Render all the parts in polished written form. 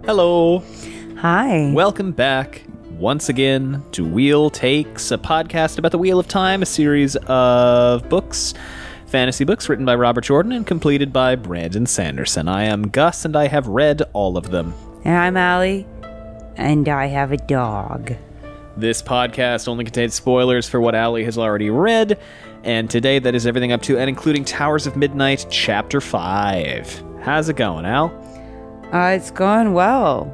Hello. Hi. Welcome back once again to Wheel Takes, a podcast about the Wheel of Time, a series of books, fantasy books written by Robert Jordan and completed by Brandon Sanderson. I am Gus, and I have read all of them. And I'm Allie, and I have a dog. This podcast only contains spoilers for what Allie has already read, and today that is everything up to and including Towers of Midnight, Chapter 5. How's it going, Al? It's going well.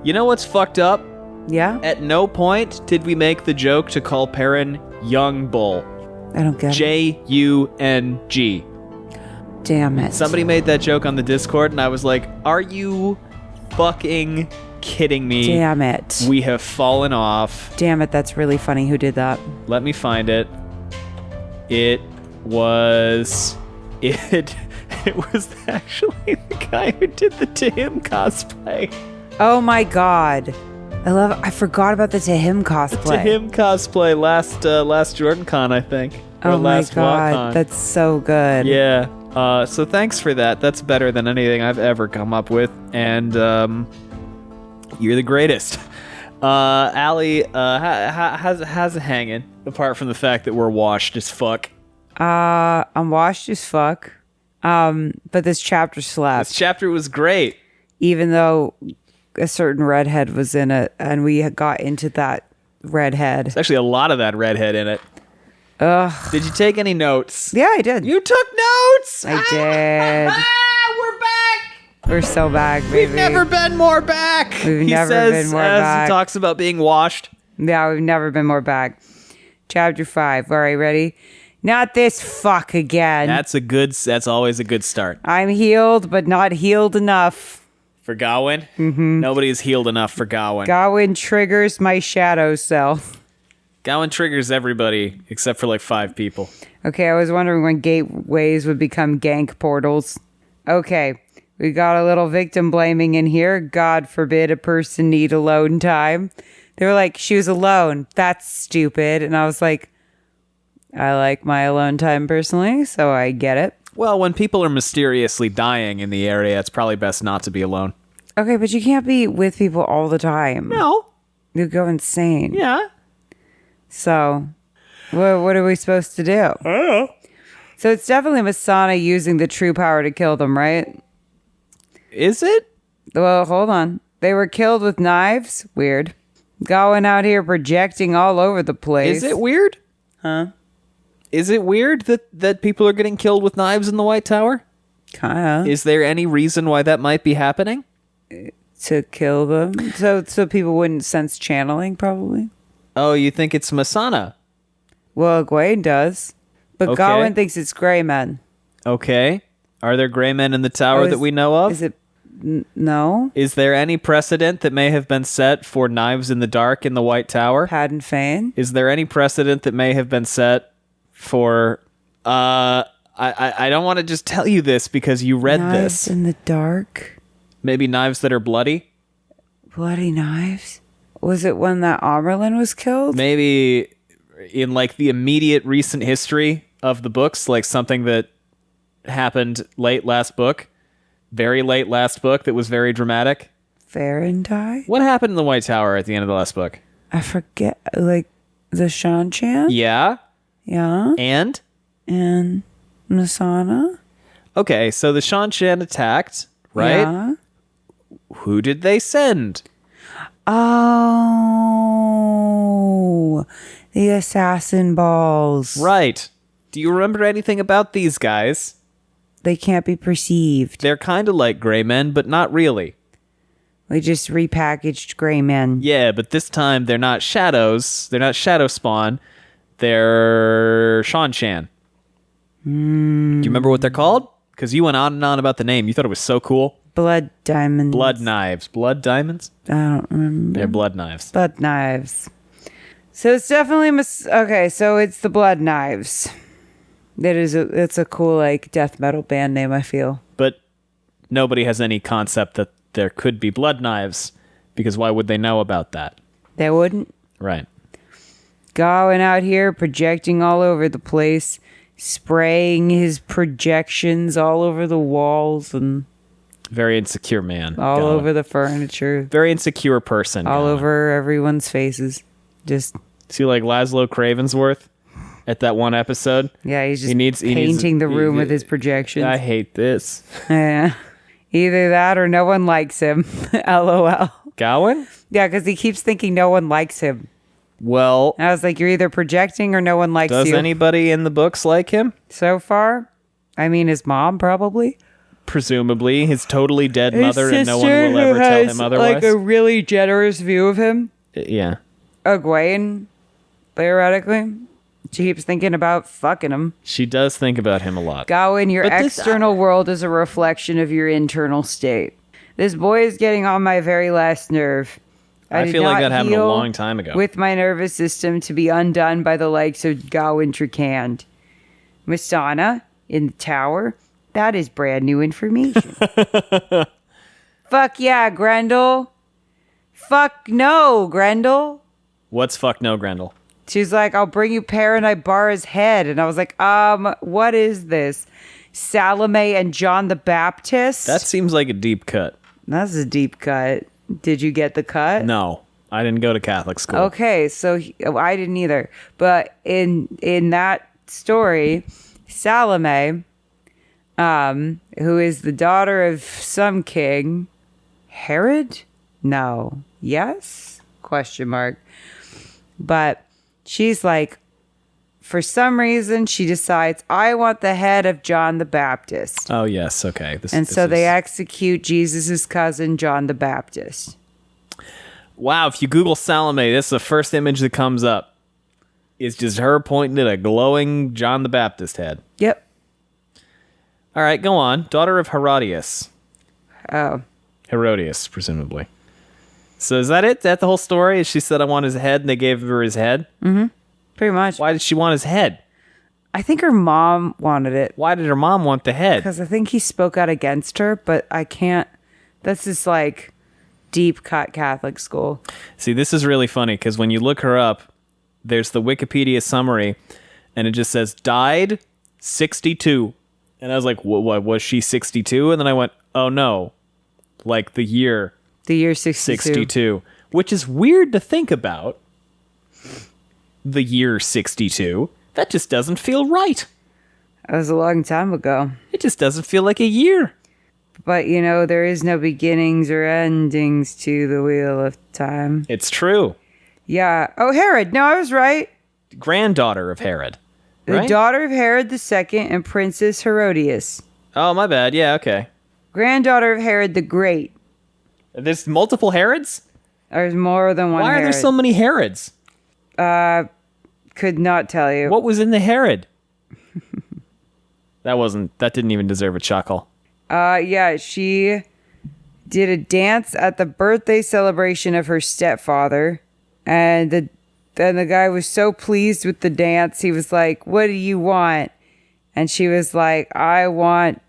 You know what's fucked up? Yeah? At no point did we make the joke to call Perrin Young Bull. I don't get it. J-U-N-G. Damn it. Somebody made that joke on the Discord, and I was like, are you fucking kidding me? Damn it. We have fallen off. Damn it, that's really funny. Who did that? Let me find it. It was actually the guy who did the ToM cosplay. Oh my god. I forgot about the ToM cosplay. ToM cosplay last Jordan Con, I think. Or Oh my last god, WotCon. that's so good. Yeah. So thanks for that. That's better than anything I've ever come up with. And you're the greatest. Allie, how's it hanging? Apart from the fact that we're washed as fuck. I'm washed as fuck. But this chapter slapped. This chapter was great. Even though a certain redhead was in it, and we got into that redhead. There's actually a lot of that redhead in it. Ugh. Did you take any notes? Yeah, I did. You took notes! I did. We're back! We're so back, baby. We've never been more back! We've He never says, been more as back. he talks about being washed. Yeah, we've never been more back. Chapter 5. All right, ready? Not this fuck again. That's always a good start. I'm healed, but not healed enough. For Gawain? Mm-hmm. Nobody is healed enough for Gawain. Gawain triggers my shadow self. Gawain triggers everybody except for like 5 people. Okay, I was wondering when gateways would become gank portals. Okay, we got a little victim blaming in here. God forbid a person need alone time. They were like, she was alone. That's stupid. And I was like, I like my alone time personally, so I get it. Well, when people are mysteriously dying in the area, it's probably best not to be alone. Okay, but you can't be with people all the time. No. You go insane. Yeah. So, what are we supposed to do? I don't know. So it's definitely Masana using the true power to kill them, right? Is it? Well, hold on. They were killed with knives? Weird. Going out here projecting all over the place. Is it weird? Huh? Is it weird that people are getting killed with knives in the White Tower? Kinda. Is there any reason why that might be happening? To kill them? So people wouldn't sense channeling, probably? Oh, you think it's Masana? Well, Egwene does. But Okay. Gawain thinks it's gray men. Okay. Are there gray men in the tower that we know of? Is it... No? Is there any precedent that may have been set for knives in the dark in the White Tower? Padden Fane? Is there any precedent that may have been set for... I don't want to just tell you this because you read Knives this. in the dark? Maybe knives that are bloody? Bloody knives? Was it when that Amerlin was killed? Maybe in like the immediate recent history of the books, like something that happened late last book. Very late last book that was very dramatic. Farentai? What happened in the White Tower at the end of the last book? I forget, like, the Shanchan? Yeah? Yeah. And? And Masana? Okay, so the Shanshan attacked, right? Yeah. Who did they send? Oh, the assassin balls. Right. Do you remember anything about these guys? They can't be perceived. They're kind of like gray men, but not really. We just repackaged gray men. Yeah, but this time they're not shadows. They're not shadow spawn. They're Shanshan. Do you remember what they're called? Because you went on and on about the name. You thought it was so cool. Blood diamonds. Blood knives. Blood diamonds? I don't remember. They're blood knives. Blood knives. So it's definitely okay. So it's the blood knives. It's a cool like death metal band name. I feel. But nobody has any concept that there could be blood knives because why would they know about that? They wouldn't. Right. Going out here projecting all over the place, spraying his projections all over the walls and Very insecure man. All over the furniture. Very insecure person. All over everyone's faces. Just see, like Laszlo Cravensworth at that one episode. Yeah, he's just painting the room with his projections. I hate this. Yeah. Either that or no one likes him. LOL. Gowan? Yeah, because he keeps thinking no one likes him. Well, and I was like, you're either projecting or no one likes you. Does anybody in the books like him? So far? I mean, his mom, probably. Presumably. His totally dead mother, and no one will ever tell him otherwise. Like a really generous view of him. Yeah. Egwene, theoretically. She keeps thinking about fucking him. She does think about him a lot. Gawain, your external world is a reflection of your internal state. This boy is getting on my very last nerve. I feel like that happened a long time ago. With my nervous system to be undone by the likes of Gawain Trakand. Mistana in the tower. That is brand new information. Fuck yeah, Grendel. Fuck no, Grendel. What's fuck no, Grendel? She's like, I'll bring you Paranibara's head. And I was like, what is this? Salome and John the Baptist? That seems like a deep cut. That's a deep cut. Did you get the cut? No, I didn't go to Catholic school. Okay, so I didn't either. But in that story, Salome, who is the daughter of some king, Herod? No. Yes? Question mark. But she's like, for some reason, she decides, I want the head of John the Baptist. Oh, yes. Okay. They execute Jesus' cousin, John the Baptist. Wow. If you Google Salome, this is the first image that comes up. It's just her pointing at a glowing John the Baptist head. Yep. All right. Go on. Daughter of Herodias. Oh. Herodias, presumably. So is that it? Is that the whole story? Is she said, I want his head, and they gave her his head? Mm-hmm. Pretty much. Why did she want his head? I think her mom wanted it. Why did her mom want the head? Because I think he spoke out against her, but I can't. That's just like deep cut Catholic school. See, this is really funny because when you look her up, there's the Wikipedia summary, and it just says, died 62. And I was like, what was she 62? And then I went, oh no, like the year. The year 62. 62, which is weird to think about. The year 62. That just doesn't feel right. That was a long time ago. It just doesn't feel like a year. But, you know, there is no beginnings or endings to the wheel of time. It's true. Yeah. Oh, Herod. No, I was right. Granddaughter of Herod. The daughter of Herod II and Princess Herodias. Oh, my bad. Yeah, okay. Granddaughter of Herod the Great. There's multiple Herods? There's more than one Herod. Why are there so many Herods? Could not tell you. What was in the Herod? That didn't even deserve a chuckle. Yeah, she did a dance at the birthday celebration of her stepfather. And then the guy was so pleased with the dance. He was like, what do you want? And she was like, I want...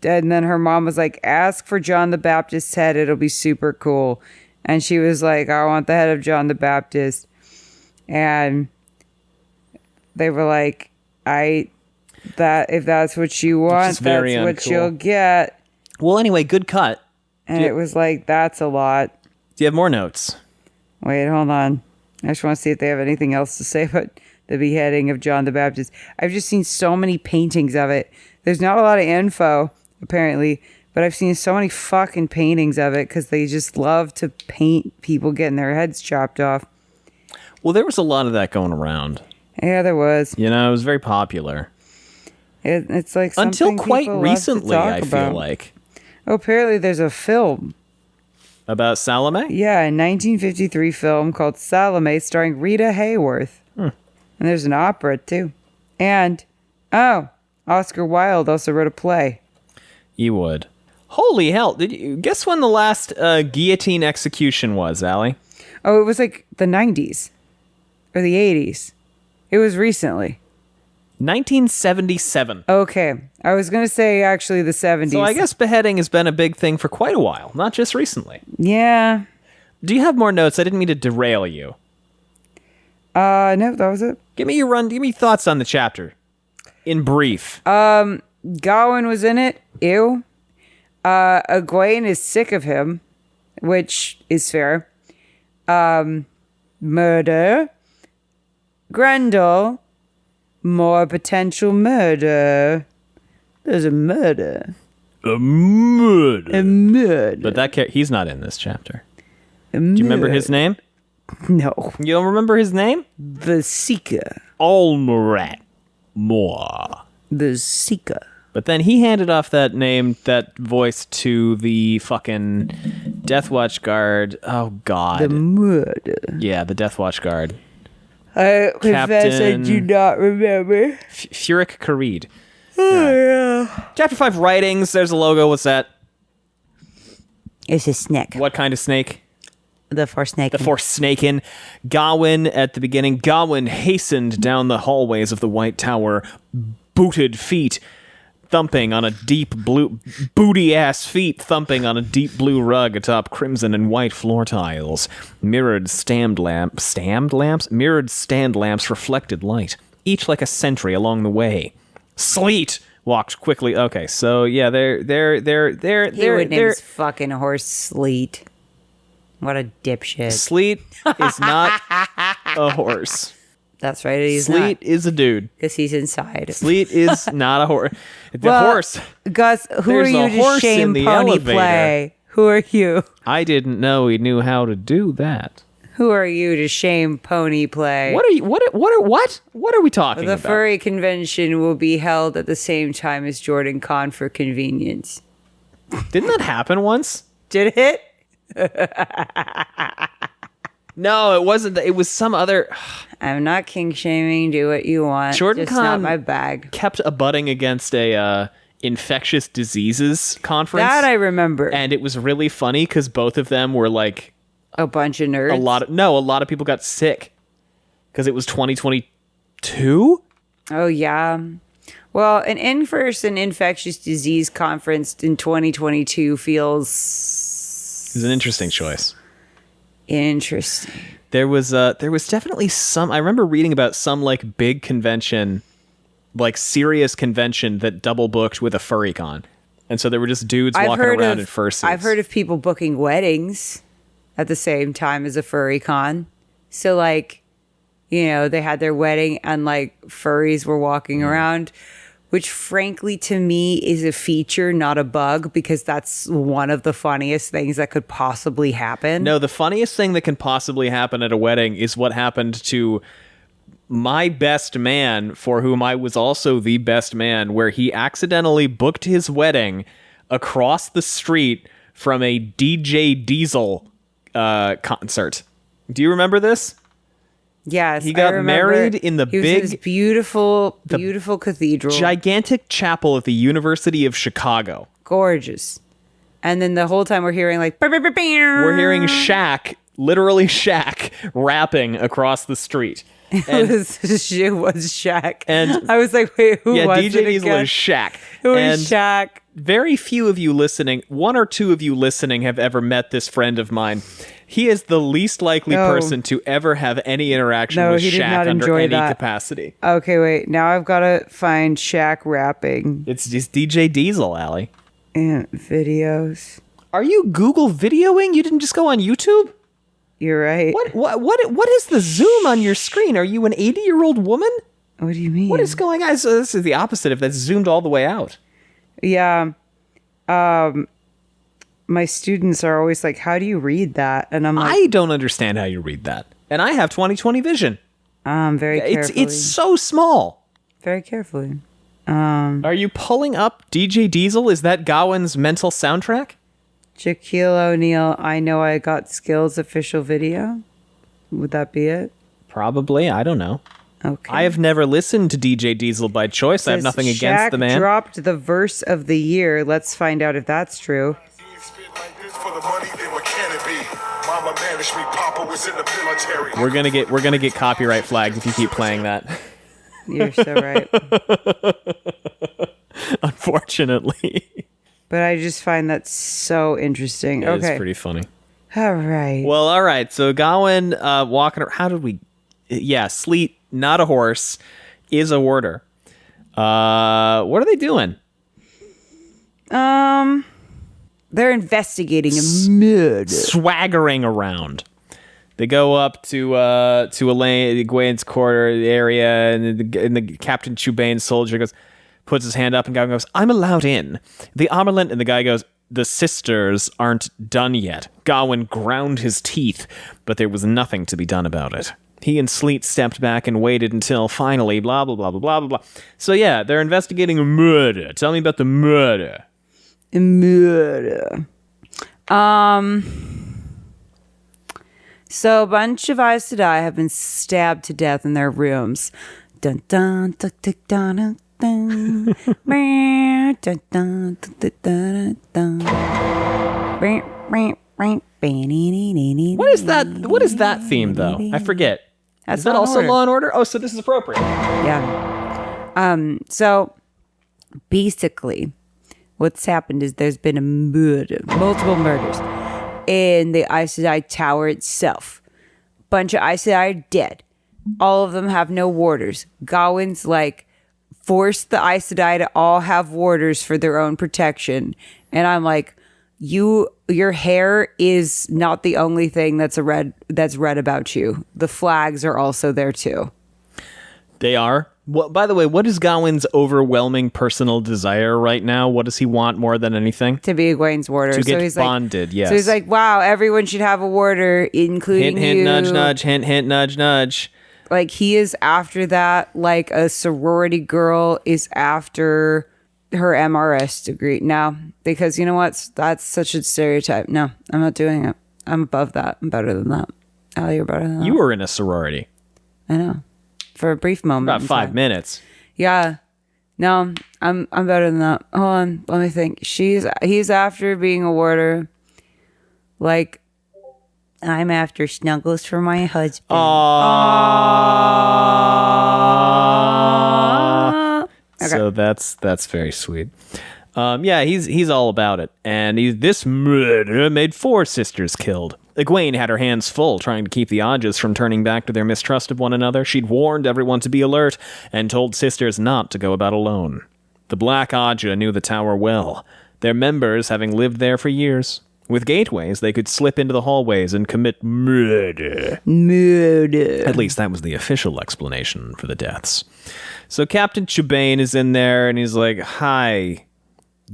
And then her mom was like, ask for John the Baptist's head. It'll be super cool. And she was like, I want the head of John the Baptist. And they were like, if that's what you want, that's what you'll get. Well, anyway, good cut. And it was like, that's a lot. Do you have more notes? Wait, hold on. I just want to see if they have anything else to say about the beheading of John the Baptist. I've just seen so many paintings of it. There's not a lot of info, apparently, but I've seen so many fucking paintings of it because they just love to paint people getting their heads chopped off. Well, there was a lot of that going around. Yeah, there was. You know, it was very popular. It's like something until quite people recently, love to talk I about. feel like. Oh, apparently there's a film. About Salome? Yeah, a 1953 film called Salome starring Rita Hayworth. And there's an opera, too. And, Oscar Wilde also wrote a play. You would. Holy hell. Did you guess when the last guillotine execution was, Allie? Oh, it was like the 90s. Or the 80s. It was recently. 1977. Okay. I was going to say actually the 70s. So I guess beheading has been a big thing for quite a while, not just recently. Yeah. Do you have more notes? I didn't mean to derail you. No, that was it. Give me thoughts on the chapter. In brief. Gawain was in it. Ew. Egwene is sick of him, which is fair. Murder. Grendel. More potential murder. There's a murder. A murder. A murder. But he's not in this chapter. Do you remember his name? No. You don't remember his name? The Seeker. Almarat Moore. The Seeker. But then he handed off that voice to the fucking Death Watch guard. Oh, God. The murder. Yeah, the Death Watch guard. I confess I do not remember. Furic Kharid. Oh, yeah. Chapter 5 writings. There's a logo. What's that? It's a snake. What kind of snake? The Forsnaken. The Forsnaken. Gawain at the beginning. Gawain hastened down the hallways of the White Tower, booted feet thumping on a deep blue... booty-ass feet thumping on a deep blue rug atop crimson and white floor tiles. Mirrored stand lamps... Mirrored stand lamps reflected light, each like a sentry along the way. Sleet walked quickly... Okay, so yeah, they're He would name his fucking horse Sleet. What a dipshit. Sleet is not a horse. That's right. He's Sleet is a dude. Because he's inside. Sleet is not a horse. Horse. Gus, who are you to shame pony play? Who are you? I didn't know he knew how to do that. Who are you to shame pony play? What are you? What are we talking about? The furry convention will be held at the same time as Jordan Con for convenience. Didn't that happen once? Did it? No, it wasn't. It was some other. I'm not king shaming. Do what you want. Jordan Just Con not my bag. Kept abutting against a infectious diseases conference. That I remember. And it was really funny because both of them were like a bunch of nerds. A lot of people got sick because it was 2022. Oh yeah. Well, an in-person infectious disease conference in 2022 feels. It's an interesting choice. Interesting. There was definitely some. I remember reading about some like big convention, like serious convention that double booked with a furry con, and so there were just dudes walking around in fursuits. I've heard of people booking weddings at the same time as a furry con. So like, you know, they had their wedding and like furries were walking around. Which, frankly, to me is a feature, not a bug, because that's one of the funniest things that could possibly happen. No, the funniest thing that can possibly happen at a wedding is what happened to my best man, for whom I was also the best man, where he accidentally booked his wedding across the street from a DJ Diesel concert. Do you remember this? Yes, he got married in the beautiful cathedral, gigantic chapel at the University of Chicago. Gorgeous. And then the whole time we're hearing like, we're hearing literally Shaq rapping across the street. It was Shaq. And I was like, wait, who was DJ it Diesel again? is Shaq. It was Shaq. Very few of you listening, one or two of you listening, have ever met this friend of mine. He is the least likely person to ever have any interaction with Shaq under any capacity. Okay, wait. Now I've got to find Shaq rapping. It's just DJ Diesel, Allie. And videos. Are you Google videoing? You didn't just go on YouTube? You're right. What is the zoom on your screen? Are you an 80-year-old woman? What do you mean? What is going on? So this is the opposite if that's zoomed all the way out. Yeah. My students are always like, how do you read that? And I'm like, I don't understand how you read that. And I have 20/20 vision. Very carefully. It's so small. Very carefully. Are you pulling up DJ Diesel? Is that Gawain's mental soundtrack? Shaquille O'Neal, I Know I Got Skills official video. Would that be it? Probably. I don't know. Okay. I have never listened to DJ Diesel by choice. I have nothing against the man. Shaq dropped the verse of the year. Let's find out if that's true. We're gonna get copyright flagged if you keep playing that. You're so right. Unfortunately. But I just find that so interesting. Okay. It's pretty funny. All right. Well, all right. So Gawain walking around. How did we... Yeah, Sleet, not a horse, is a warder. What are they doing? They're investigating a murder. Swaggering around. They go up to Elaine Gwen's quarter area, and the Captain Chubane's soldier puts his hand up, and Gawain goes, "I'm allowed in." The Amerlin, and the guy goes, "The sisters aren't done yet." Gawain ground his teeth, but there was nothing to be done about it. He and Sleet stepped back and waited until finally, blah, blah, blah, blah, blah, blah, blah. So yeah, they're investigating a murder. Tell me about the murder. Murder. So a bunch of Aes Sedai have been stabbed to death in their rooms. Dun dun dun dun dun dun dun dun dun dun dun. What is that? What is that theme though? I forget. Is that also Law and Order? Oh, so this is appropriate. Yeah. So basically, what's happened is there's been a murder, multiple murders in the Aes Sedai Tower itself. Bunch of Aes Sedai are dead. All of them have no warders. Gawain's like forced the Aes Sedai to all have warders for their own protection, and I'm like, your hair is not the only thing that's red about you. The flags are also there too. They are. Well, by the way, what is Gawain's overwhelming personal desire right now? What does he want more than anything? To be Egwene's warder. To get he's bonded, like, yes. So he's like, wow, everyone should have a warder, including hint, you. nudge, nudge, hint, hint, nudge, nudge. Like, he is after that, like a sorority girl is after her MRS degree. No, because you know what? That's such a stereotype. No, I'm not doing it. I'm above that. I'm better than that. Allie, you're better than that. You were in a sorority. I know. For a brief moment. About 5 minutes. Yeah. No, I'm better than that. Hold on. Let me think. He's after being a warder. Like, I'm after snuggles for my husband. Aww. Okay. So that's very sweet. Yeah, he's all about it. And this murder made 4 sisters killed. Egwene had her hands full trying to keep the Ajahs from turning back to their mistrust of one another. She'd warned everyone to be alert and told sisters not to go about alone. The Black Ajah knew the tower well, their members having lived there for years. With gateways, they could slip into the hallways and commit murder. Murder. At least that was the official explanation for the deaths. So Captain Chubane is in there and he's like, "Hi,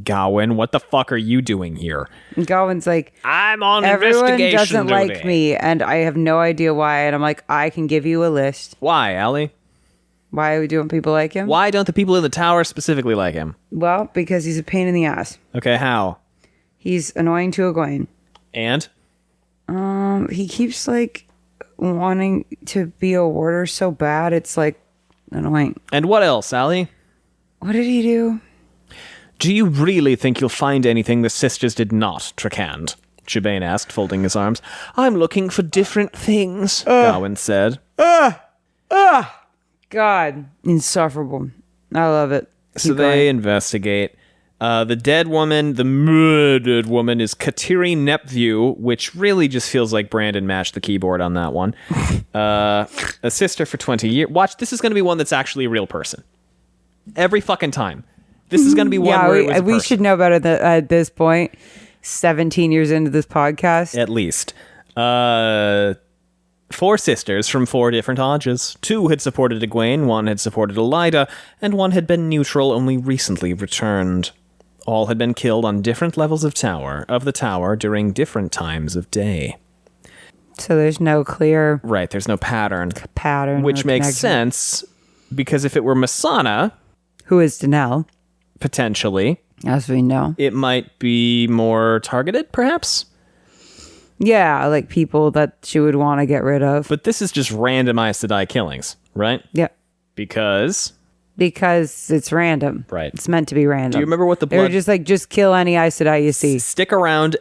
Gawain, what the fuck are you doing here?" Gawain's like, "I'm on everyone investigation doesn't duty." like me, and I have no idea why. And I'm like, I can give you a list. Why, Allie? Why don't people like him? Why don't the people in the tower specifically like him? Well, because he's a pain in the ass. Okay, how? He's annoying to Egwene. And? He keeps like wanting to be a warder so bad. It's like annoying. And what else, Allie? What did he do? Do you really think you'll find anything the sisters did not, Trakand? Chubane asked, folding his arms. "I'm looking for different things," Gawain said. God, insufferable. I love it. So they investigate. The dead woman, the murdered woman, is Kateri Nepview, which really just feels like Brandon mashed the keyboard on that one. A sister for 20 years. Watch, this is going to be one that's actually a real person. Every fucking time. This is going to be one where it was a we person. should know better at this point. 17 years into this podcast. At least. 4 sisters from 4 different Ajahs. 2 had supported Egwene, 1 had supported Elida, and 1 had been neutral, only recently returned. All had been killed on different levels of the tower during different times of day. So there's no clear Right, there's no pattern. which makes sense, because if it were Masana, who is Danelle, potentially, as we know. it might be more targeted, perhaps? Yeah, like people that she would want to get rid of. But this is just random Aes Sedai killings, right? Yep. Because it's random. Right. It's meant to be random. Do you remember what the They were blood... just like, just kill any Aes Sedai you see. Stick around,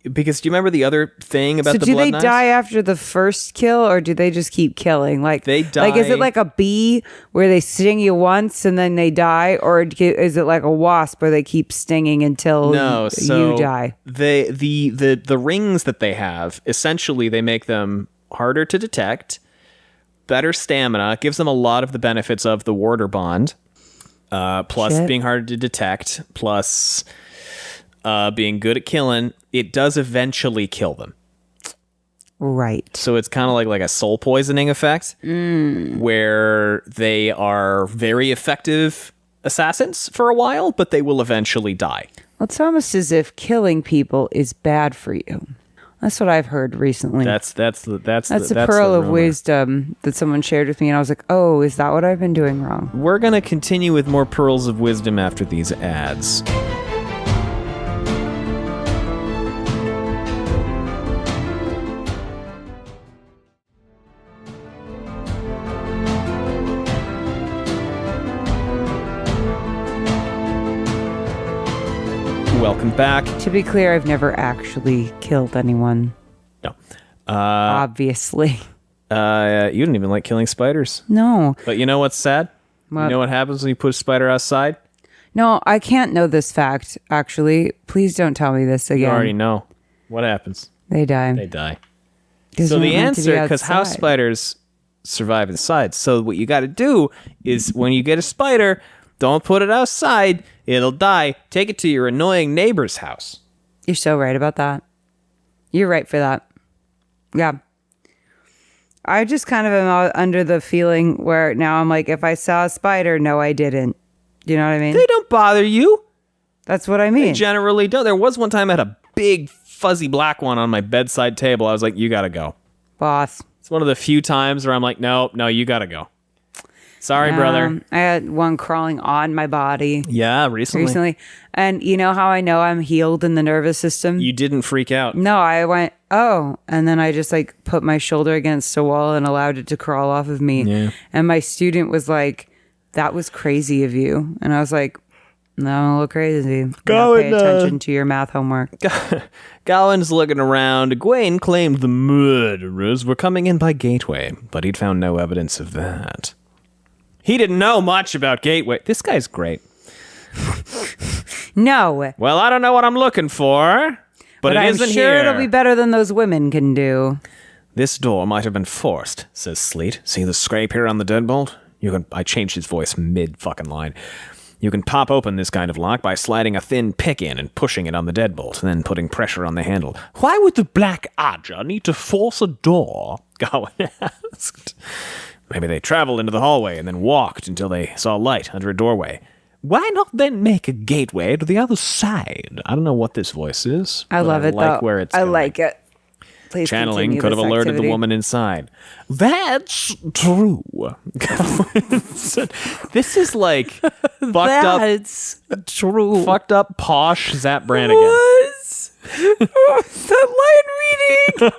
because do you remember the other thing about So the do blood they knives? die after the first kill, or do they just keep killing? Like They Like, is die- it like a bee where they sting you once and then they die, or is it like a wasp where they keep stinging until you die? The rings that they have, essentially, they make them harder to detect, better stamina, gives them a lot of the benefits of the warder bond, plus Shit. being harder to detect, plus being good at killing, it does eventually kill them. Right. So it's kind of like a soul poisoning effect, where they are very effective assassins for a while, but they will eventually die. Well, it's almost as if killing people is bad for you. That's what I've heard recently. That's a pearl of wisdom that someone shared with me, and I was like, oh, is that what I've been doing wrong? We're going to continue with more pearls of wisdom after these ads. Welcome back. To be clear, I've never actually killed anyone. No. Obviously. You didn't even like killing spiders. No. But you know what's sad? What? You know what happens when you put a spider outside? No, I can't know this fact, actually. Please don't tell me this again. You already know. What happens? They die. They die. 'Cause So we're the meant to be answer, because house outside. spiders survive inside. So what you got to do is when you get a spider, don't put it outside. It'll die. Take it to your annoying neighbor's house. You're so right about that. You're right for that. Yeah. I just kind of am under the feeling where now I'm like, if I saw a spider, no, I didn't. Do you know what I mean? They don't bother you. That's what I They mean. generally don't. There was one time I had a big fuzzy black one on my bedside table. I was like, you got to go. Boss. It's one of the few times where I'm like, no, you got to go. Sorry, brother. I had one crawling on my body Yeah, recently. And you know how I know I'm healed in the nervous system? You didn't freak out. No, I went, oh. And then I just like put my shoulder against a wall and allowed it to crawl off of me. Yeah. And my student was like, that was crazy of you. And I was like, no, I'm a little crazy. Go Pay and, attention to your math homework. Gowan's looking around. Egwene claimed the murderers were coming in by Gateway, but he'd found no evidence of that. He didn't know much about Gateway. This guy's great. No. Well, I don't know what I'm looking for, but it I'm isn't sure here. it'll be better than those women can do. This door might have been forced, says Sleet. See the scrape here on the deadbolt? I changed his voice mid-fucking-line. You can pop open this kind of lock by sliding a thin pick in and pushing it on the deadbolt, then putting pressure on the handle. Why would the Black Adja need to force a door? Gawain asked. Maybe they traveled into the hallway and then walked until they saw light under a doorway. Why not then make a gateway to the other side? I don't know what this voice is. I love it, like though. where it's I going. like it. Please Channeling continue could have this alerted activity. the woman inside. That's true. This is like That's true. fucked up posh Zap Brannigan. Was that line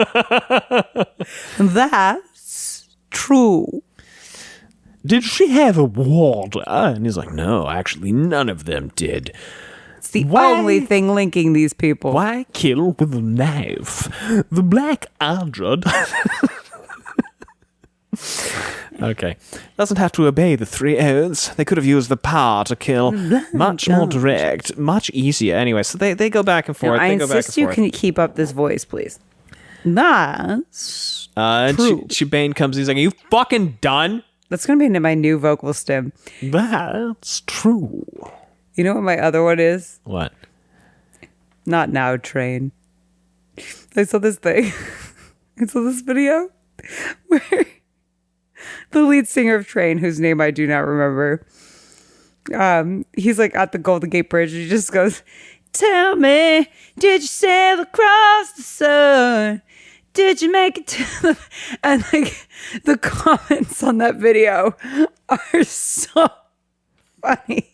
reading? That's true. Did she have a warder? And he's like, no, actually, none of them did. It's the Why- only thing linking these people. Why kill with a knife? The Black Adra. Okay. Doesn't have to obey the 3 oaths. They could have used the power to kill. Much more direct, much easier. Anyway, so they go back and forth. I They go back insist and you forth. can keep up this voice, please. That's And true. Shebane comes. He's like, "Are you fucking done?" That's going to be my new vocal stem. That's true. You know what my other one is? What? Not now, Train. I saw this thing. I saw this video where the lead singer of Train, whose name I do not remember, he's like at the Golden Gate Bridge and he just goes, "Tell me, did you sail across the sun? Did you make it to the..." And like the comments on that video are so funny.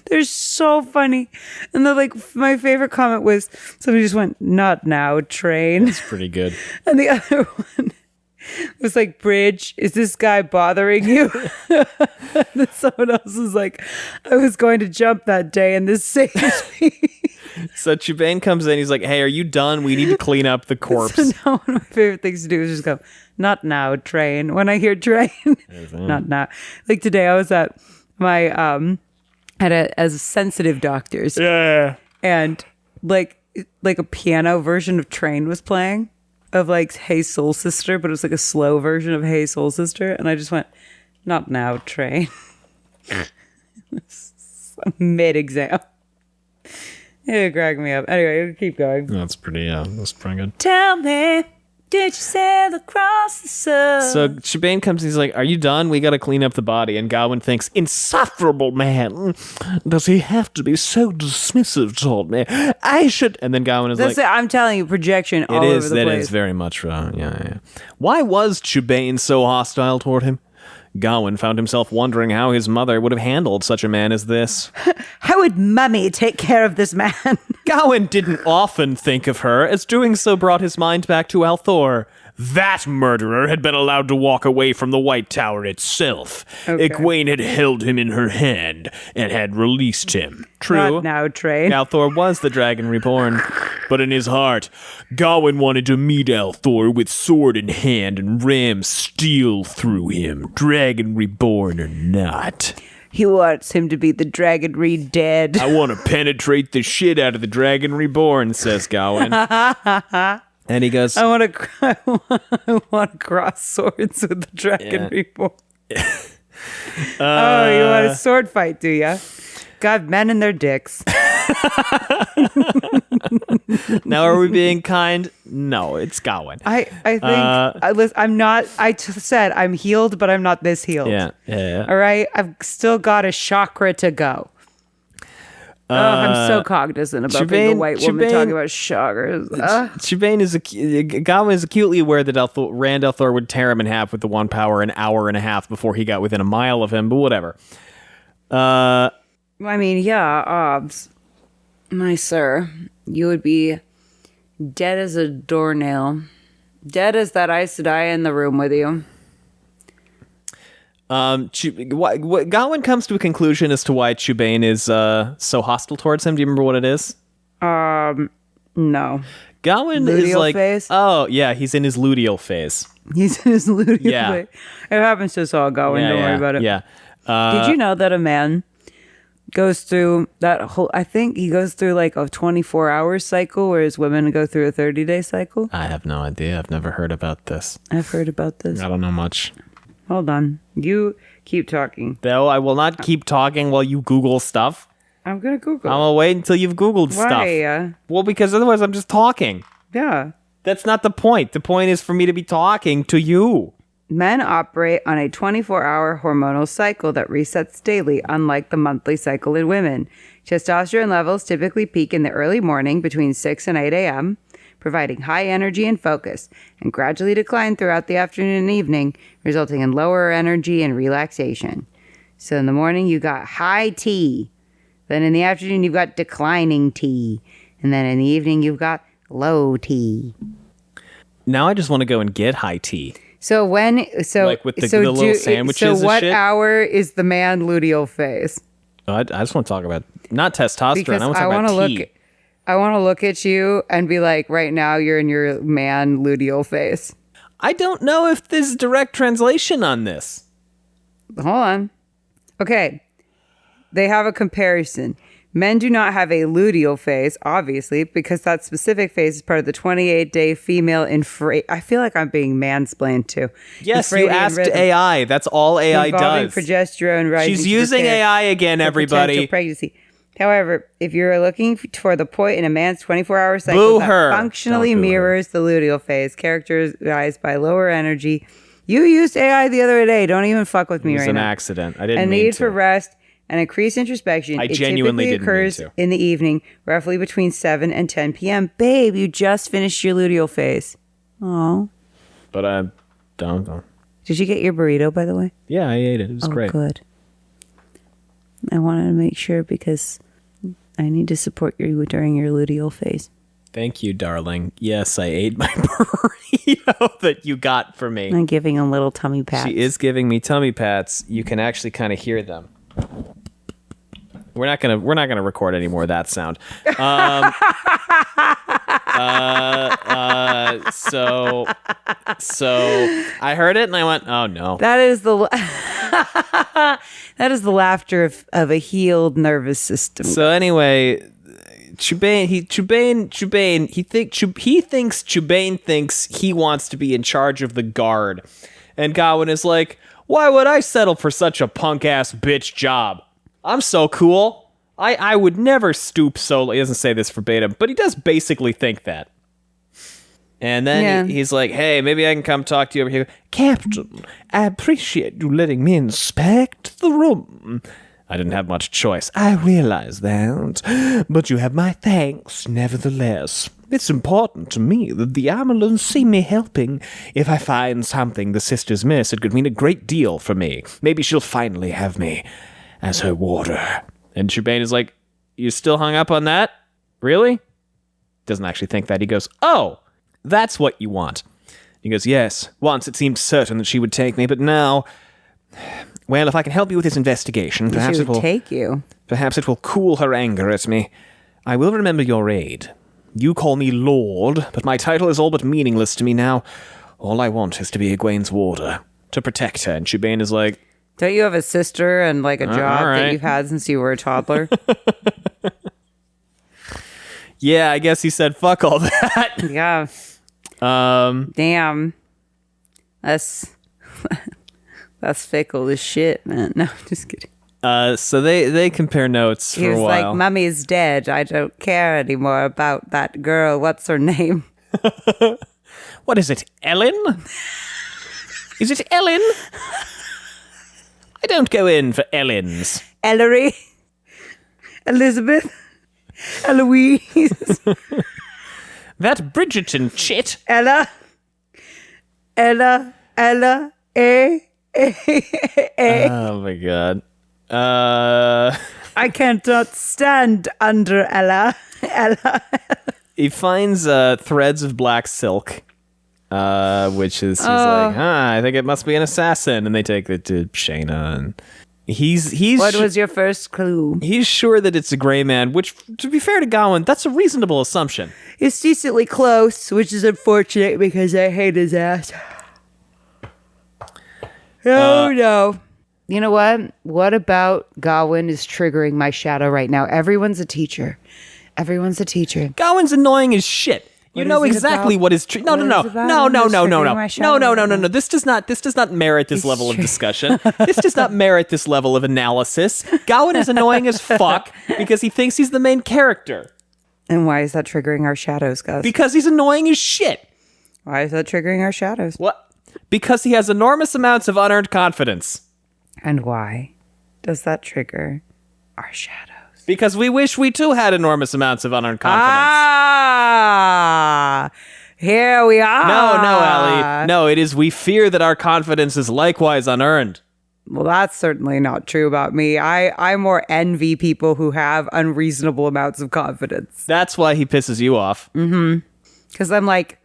They're so funny. And they're like, my favorite comment was somebody just went, "Not now, Train." It's pretty good. And the other one was like, "Bridge, is this guy bothering you?" And then someone else was like, "I was going to jump that day and this saved me." So Shebane comes in. He's like, "Hey, are you done? We need to clean up the corpse." So now one of my favorite things to do is just go, "Not now, Train." When I hear Train, not now. Like today I was at my, as a sensitive doctor's. Yeah. And like a piano version of Train was playing of like Hey Soul Sister, but it was like a slow version of Hey Soul Sister. And I just went, "Not now, Train." Mid-exam. It cracked me up. Anyway, keep going. That's pretty good. Tell me, did you sail across the sun? So Chibane comes, he's like, are you done? We got to clean up the body. And Gawain thinks, insufferable man. Does he have to be so dismissive toward me? I should... And then Gawain is like... I'm telling you, projection all over the place. It is very much... yeah. Why was Chibane so hostile toward him? Gawain found himself wondering how his mother would have handled such a man as this. How would Mummy take care of this man? Gawain didn't often think of her, as doing so brought his mind back to Althor. That murderer had been allowed to walk away from the White Tower itself. Okay. Egwene had held him in her hand and had released him. True. Not now, Train. Althor was the dragon reborn, but in his heart, Gawain wanted to meet Althor with sword in hand and ram steel through him, dragon reborn or not. He wants him to be the dragon re-dead. I want to penetrate the shit out of the dragon reborn, says Gawain. And he goes, I want to cross swords with the dragon reborn. You want a sword fight, do ya? God, men and their dicks. now are we being kind? No, it's Gawain. I think I'm not. Said I'm healed, but I'm not this healed. Yeah. All right, I've still got a chakra to go. I'm so cognizant about being a white woman talking about chakras. Gawain is acutely aware that Rand al'Thor would tear him in half with the one power an hour and a half before he got within a mile of him, but whatever. I mean, yeah, Obs. My sir, you would be dead as a doornail. Dead as that Aes Sedai in the room with you. Gawain comes to a conclusion as to why Chibane is so hostile towards him. Do you remember what it is? No. Gawain luteal is like, phase? Oh yeah, he's in his luteal phase. He's in his luteal Yeah. phase. It happens to us all, Gawain. Don't worry about it. Yeah. Did you know that a man goes through that whole? I think he goes through like a 24-hour cycle, whereas women go through a 30-day cycle. I have no idea. I've never heard about this. I've heard about this. I don't know much. Hold on. You keep talking. Though I will not keep talking while you Google stuff. I'm gonna Google. I'm gonna wait until you've Googled stuff. Why? Well, because otherwise I'm just talking. Yeah. That's not the point. The point is for me to be talking to you. Men operate on a 24-hour hormonal cycle that resets daily, unlike the monthly cycle in women. Testosterone levels typically peak in the early morning between 6 and 8 a.m., providing high energy and focus, and gradually decline throughout the afternoon and evening, resulting in lower energy and relaxation. So in the morning, you got high T. Then in the afternoon, you've got declining T. And then in the evening, you've got low T. Now I just want to go and get high T. So like with the little sandwiches so and what shit? hour is the man luteal phase? I just want to talk about, not testosterone, Because I want to talk about T. I want to look at you and be like, right now you're in your man luteal phase. I don't know if there's direct translation on this. Hold on. Okay. They have a comparison. Men do not have a luteal phase, obviously, because that specific phase is part of the 28-day female I feel like I'm being mansplained too. Yes, you asked AI. That's all AI involving does. progesterone rising. She's using AI again, everybody. Pregnancy. However, if you're looking for the point in a man's 24-hour cycle Boo that her. functionally Don't boo mirrors the luteal phase, characterized by lower energy. You used AI the other day. Don't even fuck with me right now. It was an accident. I didn't A mean need to. for rest and increased introspection. I genuinely typically didn't mean occurs to. in the evening, roughly between 7 and 10 p.m. Babe, you just finished your luteal phase. Oh. But I don't. Did you get your burrito, by the way? Yeah, I ate it. It was great. Good. I wanted to make sure because I need to support you during your luteal phase. Thank you, darling. Yes, I ate my burrito that you got for me. I'm giving a little tummy pat. She is giving me tummy pats. You can actually kind of hear them. We're not gonna record any more of that sound. So I heard it and I went, oh no. That is the that is the laughter of a healed nervous system. So anyway, Chibane thinks Chibane thinks he wants to be in charge of the guard, and Gawain is like, why would I settle for such a punk ass bitch job? I'm so cool. I would never stoop so low. He doesn't say this verbatim, but he does basically think that. And then he's like, hey, maybe I can come talk to you over here. Captain, I appreciate you letting me inspect the room. I didn't have much choice. I realize that. But you have my thanks, nevertheless. It's important to me that the Amelins see me helping. If I find something the sisters miss, it could mean a great deal for me. Maybe she'll finally have me as her warder. And Chubane is like, you still hung up on that? Really? Doesn't actually think that. He goes, oh, that's what you want. He goes, yes. Once it seemed certain that she would take me, but now... Well, if I can help you with this investigation, perhaps it will take you. Perhaps it will cool her anger at me. I will remember your aid. You call me Lord, but my title is all but meaningless to me now. All I want is to be Egwene's warder, to protect her. And Chubane is like, don't you have a sister and like a job right. that you've had since you were a toddler? yeah, I guess he said fuck all that. Yeah. Damn. That's fickle as shit, man. No, just kidding. So they compare notes for a while. He was like, Mummy's dead. I don't care anymore about that girl. What's her name? What is it, Ellen? Is it Ellen? I don't go in for Ellens. Ellery. Elizabeth. Eloise. That Bridgerton chit. Ella. Oh my god. I cannot stand under Ella. He finds threads of black silk, which is he's like, I think it must be an assassin, and they take it to Shayna, and he's what was your first clue? He's sure that it's a gray man, which, to be fair to Gawain, that's a reasonable assumption. It's decently close, which is unfortunate because I hate his ass. Oh, no. You know what? What about Gawain is triggering my shadow right now? Everyone's a teacher. Everyone's a teacher. Gawain's annoying as shit. You know exactly what is no. This does not merit this level of discussion. This does not merit this level of analysis. Gawain is annoying as fuck because he thinks he's the main character. And why is that triggering our shadows, Gus? Because he's annoying as shit. Why is that triggering our shadows? What? Because he has enormous amounts of unearned confidence. And why does that trigger our shadows? Because we wish we too had enormous amounts of unearned confidence. Ah, here we are. No, Allie. No, it is we fear that our confidence is likewise unearned. Well, that's certainly not true about me. I more envy people who have unreasonable amounts of confidence. That's why he pisses you off. Mm-hmm. Because I'm like,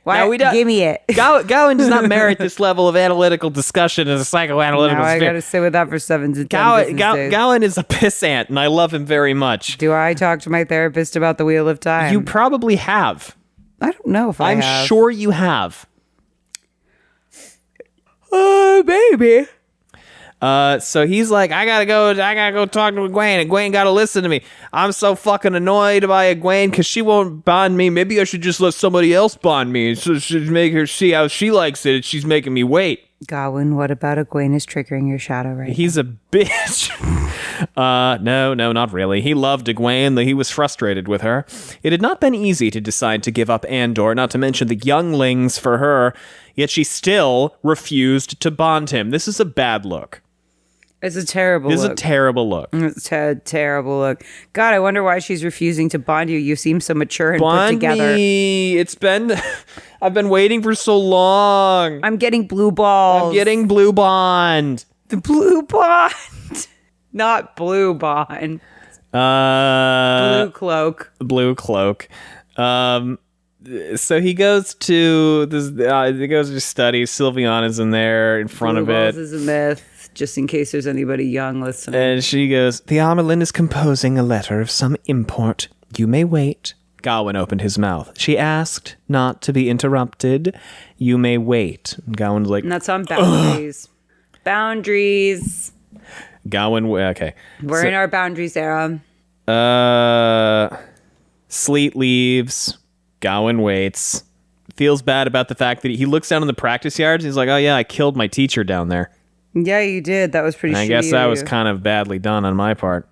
why? Give me it. Gawain does not merit this level of analytical discussion as a psychoanalytical. Now I got to sit with that for 7 to 10 days. Gawain is a pissant, and I love him very much. Do I talk to my therapist about the Wheel of Time? You probably have. I don't know if I have. I'm sure you have. Oh, baby. So he's like, I gotta go talk to Egwene. Egwene gotta listen to me. I'm so fucking annoyed by Egwene because she won't bond me. Maybe I should just let somebody else bond me. So should make her see how she likes it. She's making me wait. Gawain, what about Egwene is triggering your shadow right He's a bitch. No, not really. He loved Egwene, though he was frustrated with her. It had not been easy to decide to give up Andor, not to mention the younglings for her, yet she still refused to bond him. This is a bad look. It's a terrible look. This is a terrible look. It's a terrible look. God, I wonder why she's refusing to bond you. You seem so mature and put together. Bond me. It's been... I've been waiting for so long. I'm getting blue balls. I'm getting blue bond. The blue bond. Not blue bond. Blue cloak. Blue cloak. So he goes to this. He goes to study. Sylviana's in there in front of it. Blue balls is a myth. Just in case there's anybody young listening. And she goes, the Amelin is composing a letter of some import. You may wait. Gawain opened his mouth. She asked not to be interrupted. You may wait. And Gawain's like... And that's on boundaries. Boundaries. Gawain... Okay. We're in our boundaries era. Sleet leaves. Gawain waits. Feels bad about the fact that he looks down in the practice yards. He's like, oh yeah, I killed my teacher down there. Yeah, you did. That was pretty shitty. I guess that was kind of badly done on my part.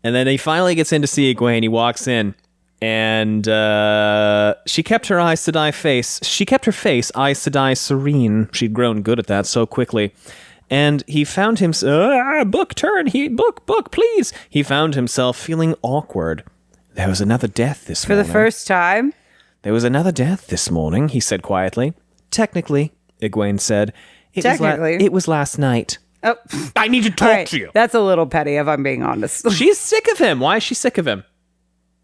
And then he finally gets in to see Egwene. He walks in, and she kept her Aes Sedai face. She kept her face Aes Sedai serene. She'd grown good at that so quickly. And he found himself... book, turn, book, please. He found himself feeling awkward. There was another death this morning. For the first time? There was another death this morning, he said quietly. Technically, Egwene said. It was last night. Oh, I need to talk to you. That's a little petty, if I'm being honest. She's sick of him. Why is she sick of him?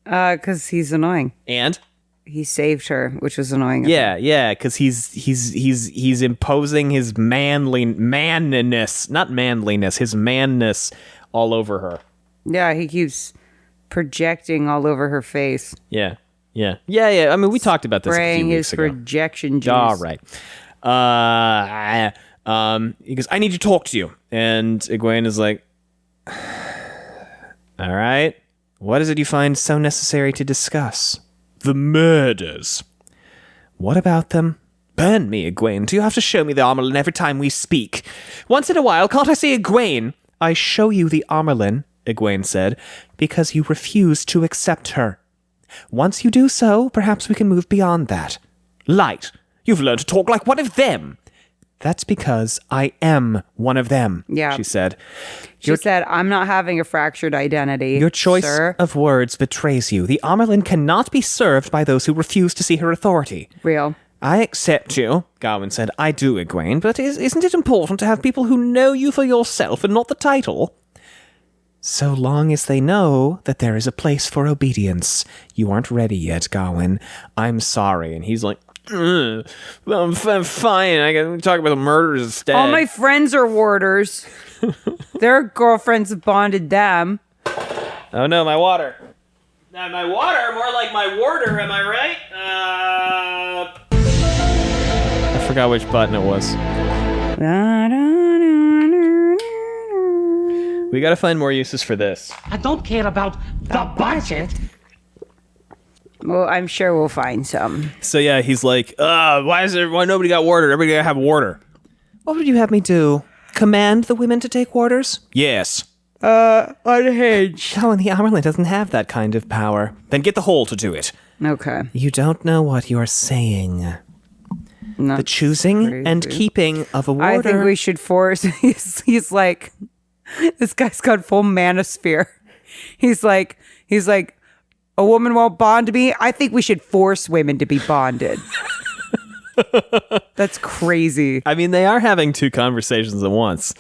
Because he's annoying. And? He saved her, which was annoying. Yeah, because he's imposing his manliness, not manliness, his manness all over her. Yeah, he keeps projecting all over her face. Yeah. I mean, we talked about this a few weeks ago. Spraying his projection juice. All right. He goes, I need to talk to you. And Egwene is like, all right. What is it you find so necessary to discuss? The murders. What about them? Burn me, Egwene. Do you have to show me the Armelin every time we speak? Once in a while, can't I see Egwene? I show you the Armelin, Egwene said, because you refuse to accept her. Once you do so, perhaps we can move beyond that. Light, you've learned to talk like one of them. That's because I am one of them, she said. She said, I'm not having a fractured identity, Your choice sir. of words betrays you. The Armelin cannot be served by those who refuse to see her authority. Real. I accept you, Gawain said. I do, Egwene, but isn't it important to have people who know you for yourself and not the title? So long as they know that there is a place for obedience. You aren't ready yet, Gawain. I'm sorry. And he's like, I'm fine. I can talk about the murders instead. All my friends are warders. Their girlfriends have bonded them. Oh no, my water. Not my water, more like my warder, am I right? I forgot which button it was. We gotta find more uses for this. I don't care about the budget. Well, I'm sure we'll find some. So yeah, he's like, why nobody got water? Everybody gotta have water. What would you have me do? Command the women to take waters? Yes. Unhinged. Oh, and the Armelin doesn't have that kind of power. Then get the whole to do it. Okay. You don't know what you're saying. The choosing and keeping of a warder. I think we should force... He's like... This guy's got full manosphere. He's like, a woman won't bond to me. I think we should force women to be bonded. That's crazy. I mean, they are having two conversations at once,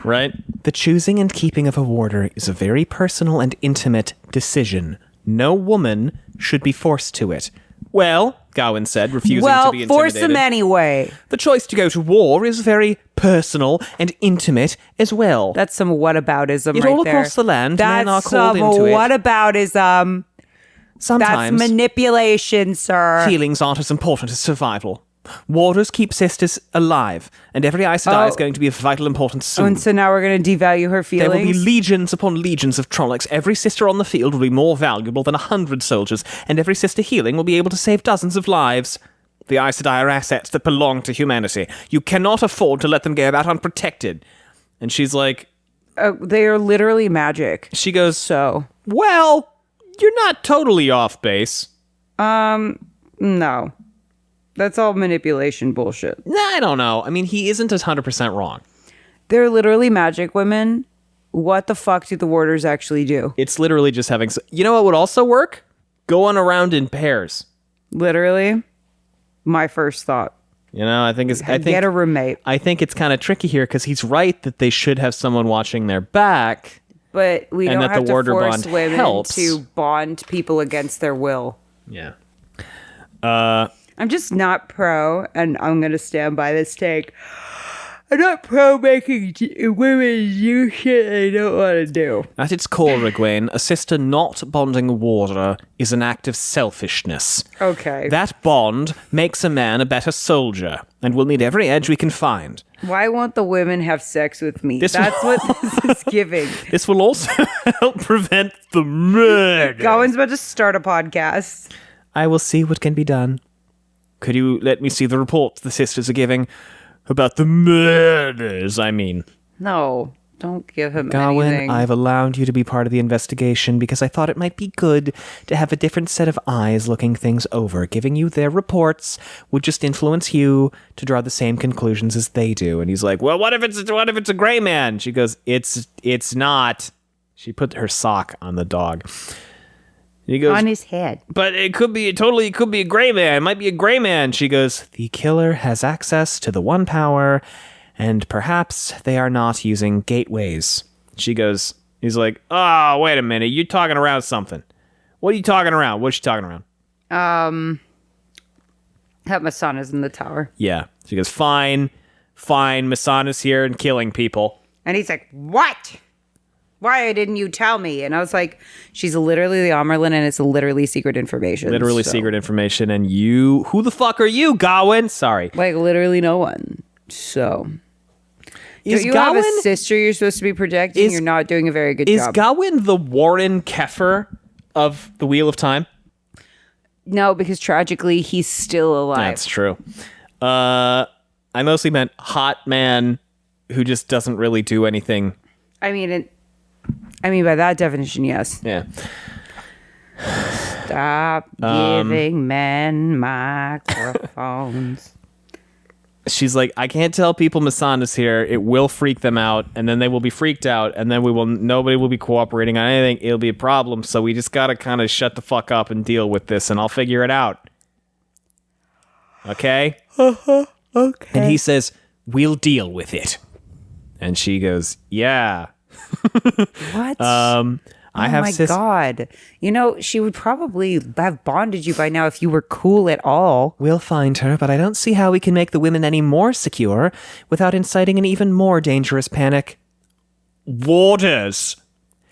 right? The choosing and keeping of a warder is a very personal and intimate decision. No woman should be forced to it. Well, Gawain said, refusing to be intimidated. Well, force them anyway. The choice to go to war is very personal and intimate as well. That's some whataboutism right there. All across the land, men are called into it. Whataboutism. Sometimes that's manipulation, sir. Feelings aren't as important as survival. Warders keep sisters alive, and every Aes Sedai is going to be of vital importance soon. And so now we're going to devalue her feelings? There will be legions upon legions of Trollocs. Every sister on the field will be more valuable than 100 soldiers, and every sister healing will be able to save dozens of lives. The Aes Sedai are assets that belong to humanity. You cannot afford to let them go about unprotected. And she's like... they are literally magic. She goes, well, you're not totally off base. No. That's all manipulation bullshit. Nah, I don't know. I mean, he isn't 100% wrong. They're literally magic women. What the fuck do the warders actually do? It's literally just having... You know what would also work? Going around in pairs. Literally. My first thought. You know, I think get a roommate. I think it's kind of tricky here because he's right that they should have someone watching their back. But we don't have to force women helps. to bond people against their will. Yeah. I'm just not pro, and I'm going to stand by this take. I'm not pro making women do shit they don't want to do. At its core, Egwene, a sister not bonding a warder is an act of selfishness. Okay. That bond makes a man a better soldier, and we'll need every edge we can find. Why won't the women have sex with me? That's what this is giving. This will also help prevent the murder. Gawain's about to start a podcast. I will see what can be done. Could you let me see the reports the sisters are giving about the murders, I mean? No. Don't give him Gawain, anything. I've allowed you to be part of the investigation because I thought it might be good to have a different set of eyes looking things over. Giving you their reports would just influence you to draw the same conclusions as they do. And he's like, well, what if it's a gray man? She goes, it's not. She put her sock on the dog. And he goes, on his head. But it could be a gray man. It might be a gray man. She goes, the killer has access to the one power, and perhaps they are not using gateways. She goes, he's like, oh, wait a minute. You're talking around something. What are you talking around? What's she talking around? That Masana's in the tower. Yeah. She goes, fine. Masana's here and killing people. And he's like, what? Why didn't you tell me? And I was like, she's literally the Amerlin, and it's literally secret information. Literally secret information. And you, who the fuck are you, Gawain? Sorry. Like, literally no one. So... Is you Gawain, have a sister you're supposed to be protecting? You're not doing a very good job. Is Gawain the Warren Keffer of the Wheel of Time? No, because tragically, he's still alive. That's true. I mostly meant hot man who just doesn't really do anything. I mean, by that definition, yes. Yeah. Stop giving men microphones. She's like, I can't tell people Masana's here. It will freak them out, and then they will be freaked out, and then nobody will be cooperating on anything. It'll be a problem, so we just gotta kind of shut the fuck up and deal with this, and I'll figure it out. Okay? Okay. And he says, we'll deal with it. And she goes, yeah. What? I have Oh my God. You know, she would probably have bonded you by now if you were cool at all. We'll find her, but I don't see how we can make the women any more secure without inciting an even more dangerous panic. Warders!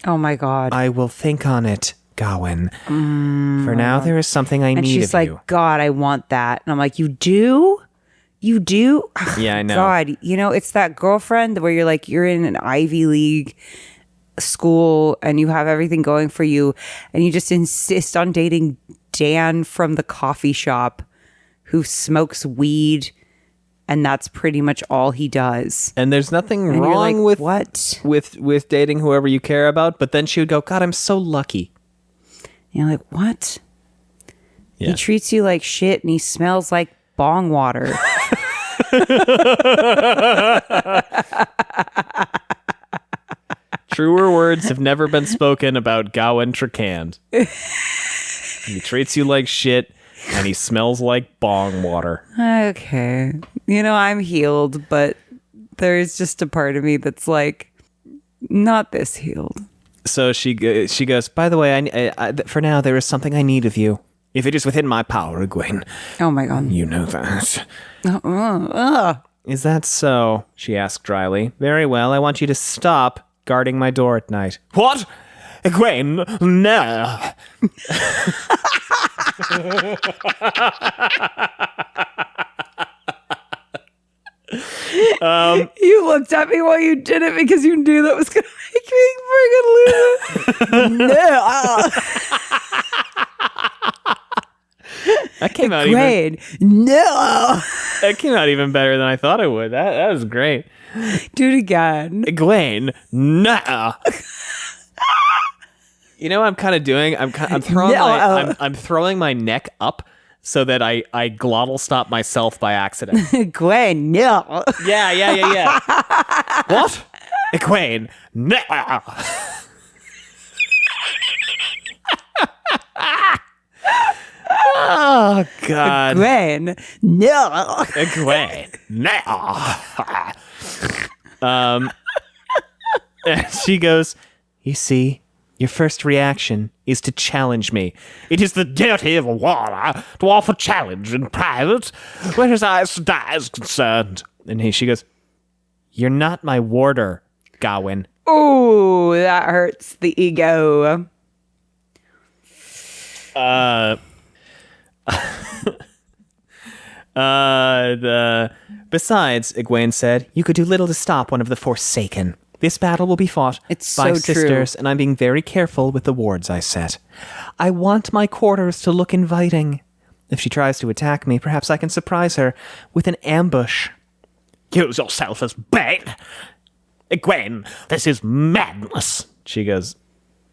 Oh my God. I will think on it, Gawain. For now, there is something I and need she's of like, you. God, I want that. And I'm like, you do? You do? Yeah, I know. God, you know, it's that girlfriend where you're like, you're in an Ivy League school and you have everything going for you and you just insist on dating Dan from the coffee shop who smokes weed and that's pretty much all he does. And there's nothing And you're wrong like, with what? with dating whoever you care about, but then she would go, God, I'm so lucky. And you're like, what? Yeah. He treats you like shit and he smells like bong water. Truer words have never been spoken about Gawain Trakand. He treats you like shit, and he smells like bong water. Okay. You know, I'm healed, but there's just a part of me that's like, not this healed. So she goes, by the way, I, for now, there is something I need of you. If it is within my power, Egwene. Oh my God. You know that. Is that so? She asked dryly. Very well, I want you to stop guarding my door at night. What? Egwene, no. You looked at me while you did it because you knew that was going to make me friggin' lose. No. That came out Wait, no. That came out even better than I thought it would. That was great. Do it again. Egwene, no. You know what I'm kind of doing? I'm throwing No. I'm throwing my neck up so that I glottal stop myself by accident. Gwen, no. Yeah. What? Egwene, no. Oh God. Gwen, no. Egwene, no. And she goes, you see, your first reaction is to challenge me. It is the duty of a warrior to offer challenge in private, whereas I die is concerned. And she goes, you're not my warder, Gawain. Oh, that hurts the ego. Besides, Egwene said, you could do little to stop one of the Forsaken. This battle will be fought It's by so sisters, true. and I'm being very careful with the wards I set. I want my quarters to look inviting. If she tries to attack me, perhaps I can surprise her with an ambush. Use yourself as bait. Egwene, this is madness. She goes,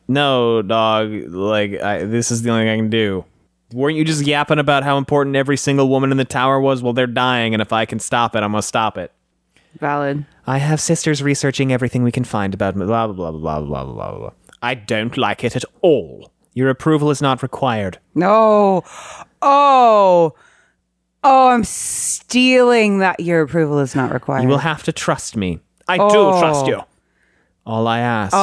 no, dog, like, this is the only thing I can do. Weren't you just yapping about how important every single woman in the tower was? Well, they're dying, and if I can stop it, I'm gonna stop it. Valid. I have sisters researching everything we can find about blah, blah, blah, blah, blah, blah, blah, blah. I don't like it at all. Your approval is not required. No. Oh, I'm stealing that. Your approval is not required. You will have to trust me. I do trust you. All I ask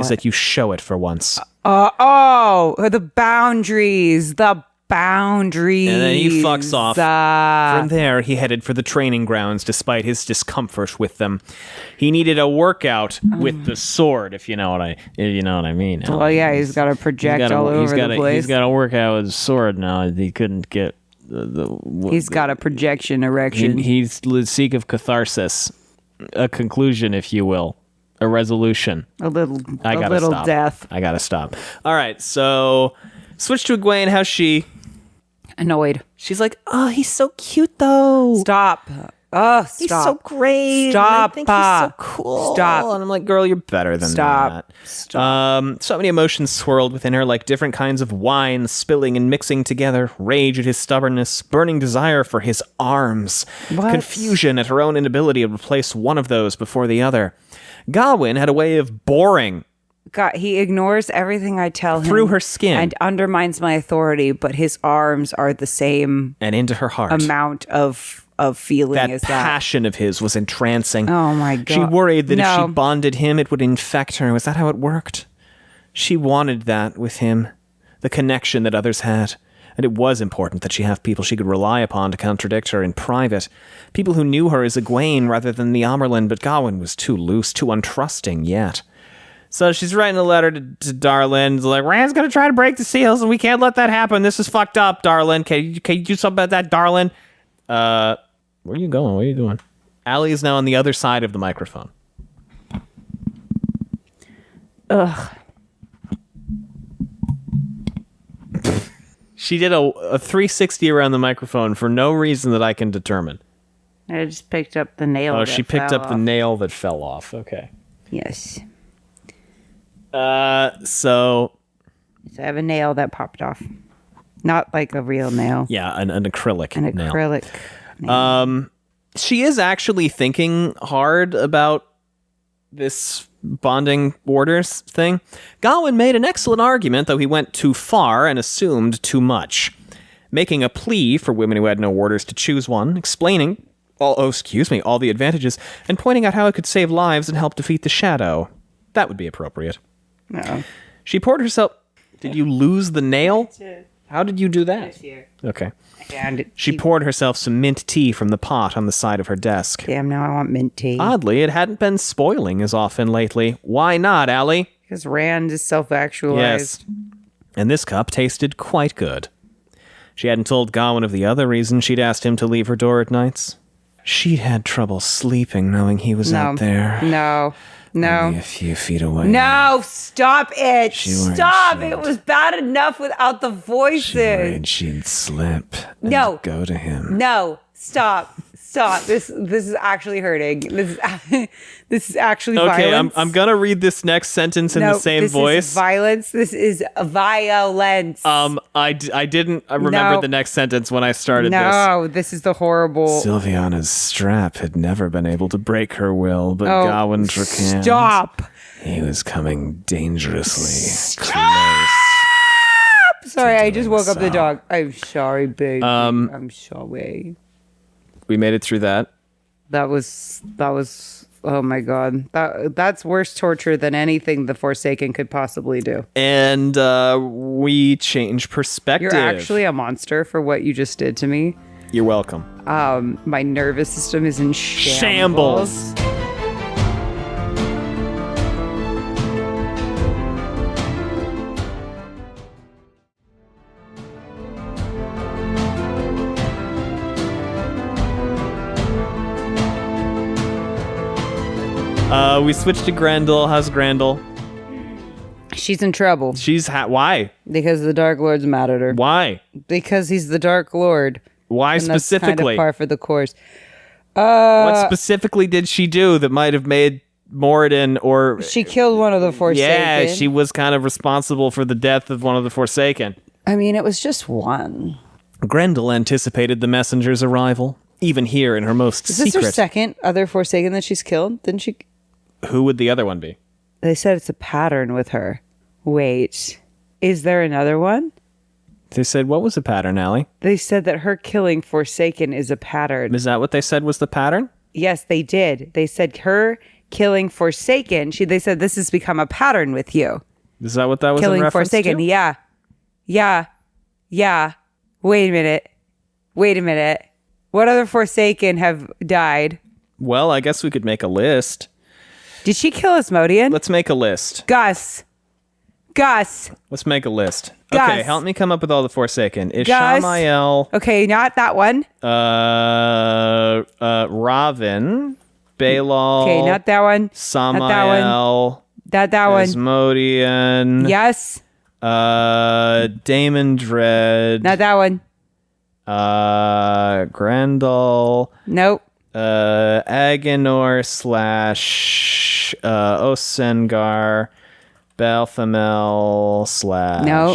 is that you show it for once. The boundaries. The boundaries. And then he fucks off. From there, he headed for the training grounds despite his discomfort with them. He needed a workout with the sword, if you know what I mean. Well, yeah, he's got to project all over the place. He's got to work out with his sword now. He couldn't get He's got a projection erection. He's the seek of catharsis, a conclusion, if you will, a resolution. A little stop. death. I gotta stop. All right, so switch to Egwene. How's she? Annoyed. She's like, oh, he's so cute though. Stop. Oh, stop. He's so great. Stop. I think he's so cool. Stop. And I'm like, girl, you're better than that. Stop. So many emotions swirled within her, like different kinds of wine spilling and mixing together. Rage at his stubbornness, burning desire for his arms. What? Confusion at her own inability to replace one of those before the other. Gawain had a way of boring God, he ignores everything I tell him through her skin and undermines my authority, but his arms are the same and into her heart. Amount of feeling that as passion of his was entrancing. Oh my God. She worried that if she bonded him, it would infect her. Was that how it worked? She wanted that with him, the connection that others had. And it was important that she have people she could rely upon to contradict her in private. People who knew her as Egwene rather than the Amerlin, but Gawain was too loose, too untrusting yet. So she's writing a letter to Darlin. It's like, Rand's going to try to break the seals, and we can't let that happen. This is fucked up, Darlin. Can you do something about that, Darlin? Where are you going? What are you doing? Allie is now on the other side of the microphone. Ugh. She did a 360 around the microphone for no reason that I can determine. I just picked up the nail. Oh, she picked up the nail that fell off. Okay. Yes. So I have a nail that popped off. Not like a real nail. Yeah, an acrylic nail. An acrylic nail. She is actually thinking hard about this bonding orders thing. Gawain made an excellent argument, though he went too far and assumed too much. Making a plea for women who had no orders to choose one, explaining all the advantages, and pointing out how it could save lives and help defeat the shadow. That would be appropriate. No. She poured herself... Did you lose the nail? How did you do that? Okay. And she poured herself some mint tea from the pot on the side of her desk. Damn, now I want mint tea. Oddly, it hadn't been spoiling as often lately. Why not, Allie? Because Rand is self-actualized. Yes. And this cup tasted quite good. She hadn't told Gawain of the other reason she'd asked him to leave her door at nights. She'd had trouble sleeping knowing he was out there. No. Only a few feet away. No, stop it. Stop. It was bad enough without the voices. She worried she'd slip and go to him. No, stop. This is actually hurting. This is actually violence. I'm gonna read this next sentence in the same voice. This is violence. This is violence. I didn't remember the next sentence when I started this. No, this is the horrible. Sylviana's strap had never been able to break her will, but Gawain Tracan. Stop. He was coming dangerously close. Sorry, I just woke up the dog. I'm sorry, baby. I'm sorry. We made it through that. That was oh my God. That's worse torture than anything the Forsaken could possibly do. And we change perspective. You're actually a monster for what you just did to me. You're welcome. My nervous system is in shambles. We switched to Grendel. How's Grendel? She's in trouble. Why? Because the Dark Lord's mad at her. Why? Because he's the Dark Lord. Why and specifically? That's kind of par for the course. What specifically did she do that might have made Moradin or... She killed one of the Forsaken. Yeah, she was kind of responsible for the death of one of the Forsaken. I mean, it was just one. Grendel anticipated the messenger's arrival, even here in her most Is this secret... her second other Forsaken that she's killed? Didn't she... Who would the other one be? They said it's a pattern with her. Wait. Is there another one? They said, what was the pattern, Allie? They said that her killing Forsaken is a pattern. Is that what they said was the pattern? Yes, they did. They said her killing Forsaken. They said this has become a pattern with you. Is that what that was Killing in reference Forsaken. to? Yeah. Wait a minute. What other Forsaken have died? Well, I guess we could make a list. Did she kill Asmodean? Let's make a list. Gus. Let's make a list. Gus. Okay, help me come up with all the Forsaken. Is Gus. Shamael... Okay, not that one. Ravin, Balal... Okay, not that one. Samael... Not that one. Asmodean... Yes. Damon Dread... Not that one. Grendel... Nope. Agenor / Osengar... Balthamel / No.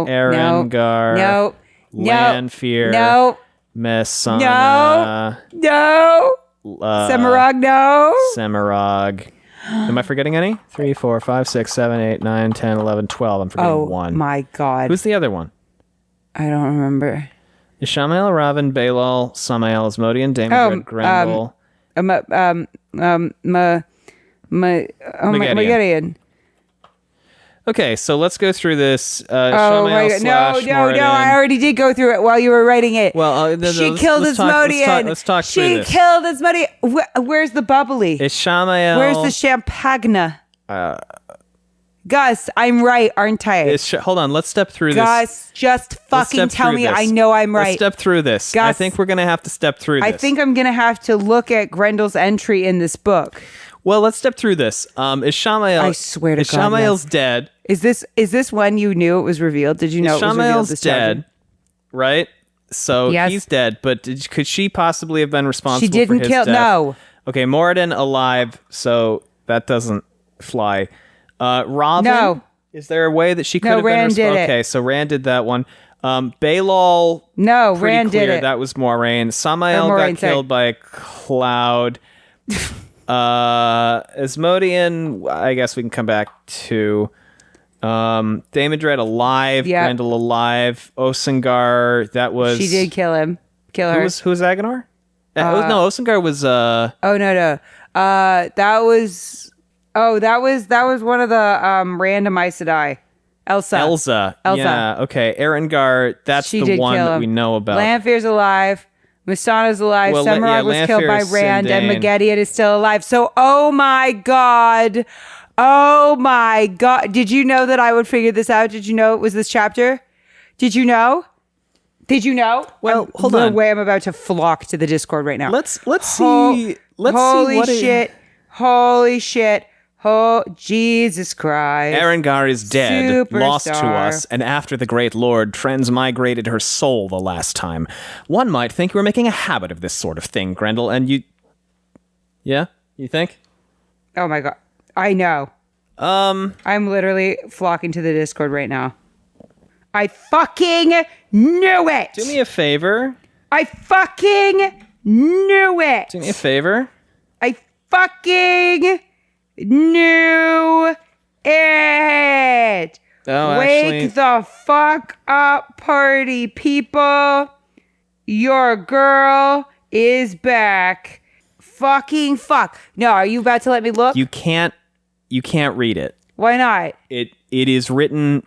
Erengar... No. Lanfear... No. Messana... No. Semirog, no. Semirog. Am I forgetting any? 3, 4, 5, 6, 7, 8, 9, 10, 11, 12. I'm forgetting one. Oh, my God. Who's the other one? I don't remember. Ishamael, Ravin, Balal, Samael, Asmodean, Damon, Grendel... Megiddian. Okay, so let's go through this. Oh my God! No! I already did go through it while you were writing it. Well, she killed Asmodean. Let's talk through this. She killed Asmodean. Where's the bubbly? Ishamael. Where's the champagne? Gus, I'm right, aren't I? Hold on, let's step through this. Gus, just fucking tell me. I know I'm right. Let's step through this. Gus, I think we're gonna have to step through this. I think I'm gonna have to look at Grendel's entry in this book. Well, let's step through this. Ishamael. I swear to God, Ishamael's dead. Is this when you knew it was revealed? Did you know it was revealed? Ishamael's dead, right? So yes. He's dead, but could she possibly have been responsible? She didn't for his kill. death? No. Okay, Moradin alive, so that doesn't fly. Ravin. No. Is there a way that she could have Rand been did it. Okay, so Rand did that one. Balal. No, pretty Rand clear did it. That was Moraine. Samael got killed by a cloud. Asmodean, I guess we can come back to. Damon Dread alive. Yep. Grendel alive. Osengar, that was. She did kill him. Kill her. Who was Agenor? No, Osengar was. Oh no. That was one of the random Aes Sedai. Elsa. Yeah. Okay. Erengar. That's She the did one kill that him. we know about. Lanfear's alive. Mistana's alive. Well, Semirog was killed by Lanfear's Rand, and Sindain. Megiddian is still alive. So, oh my God. Did you know that I would figure this out? Did you know it was this chapter? Did you know? Well, hold no on. way I'm about to flock to the Discord right now. Let's see. Holy shit. Oh, Jesus Christ. Erengar is dead, lost to Superstar. us, and after the Great Lord transmigrated her soul the last time. One might think we're making a habit of this sort of thing, Grendel, and you... Yeah? You think? Oh my God. I know. I'm literally flocking to the Discord right now. I fucking knew it. Do me a favor. I fucking knew it. Do me a favor. I fucking knew it. Oh, Wake actually... the fuck up, party people. Your girl is back. Fucking fuck. No, are you about to let me look? You can't read it. Why not? It is written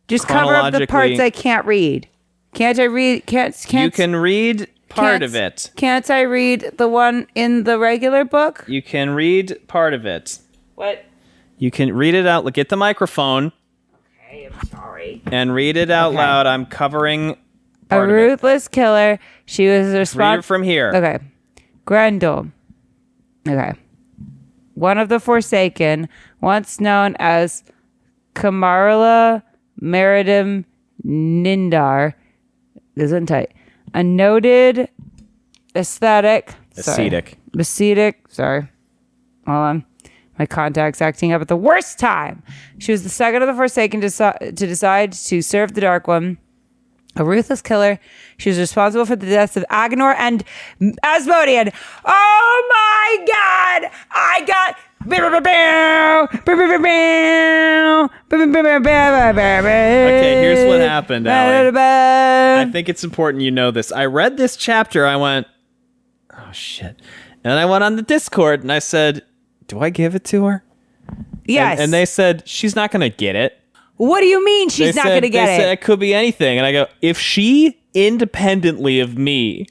Just cover up the parts I can't read. Can't I read? Can't You can read part can't- of it. Can't I read the one in the regular book? You can read part of it. What? You can read it out. Get the microphone. Okay, I'm sorry. And read it out Okay. loud. I'm covering A part of it. ruthless killer. She was Read it responsible. from here. Okay. Grendel. Okay. One of the Forsaken, once known as Kamarla Meridim Nindar, Gesundheit, a noted ascetic. Ascetic. Ascetic. Sorry. Hold on. My contact's acting up at the worst time. She was the second of the Forsaken to decide to serve the Dark One. A ruthless killer. She was responsible for the deaths of Agenor and Asmodean. Oh my god! I got... Okay, here's what happened, Allie. I think it's important you know this. I read this chapter, I went, oh shit. And I went on the Discord and I said, do I give it to her? Yes. And they said, she's not going to get it. What do you mean she's not going to get They it? said it could be anything. And I go, if she, independently of me,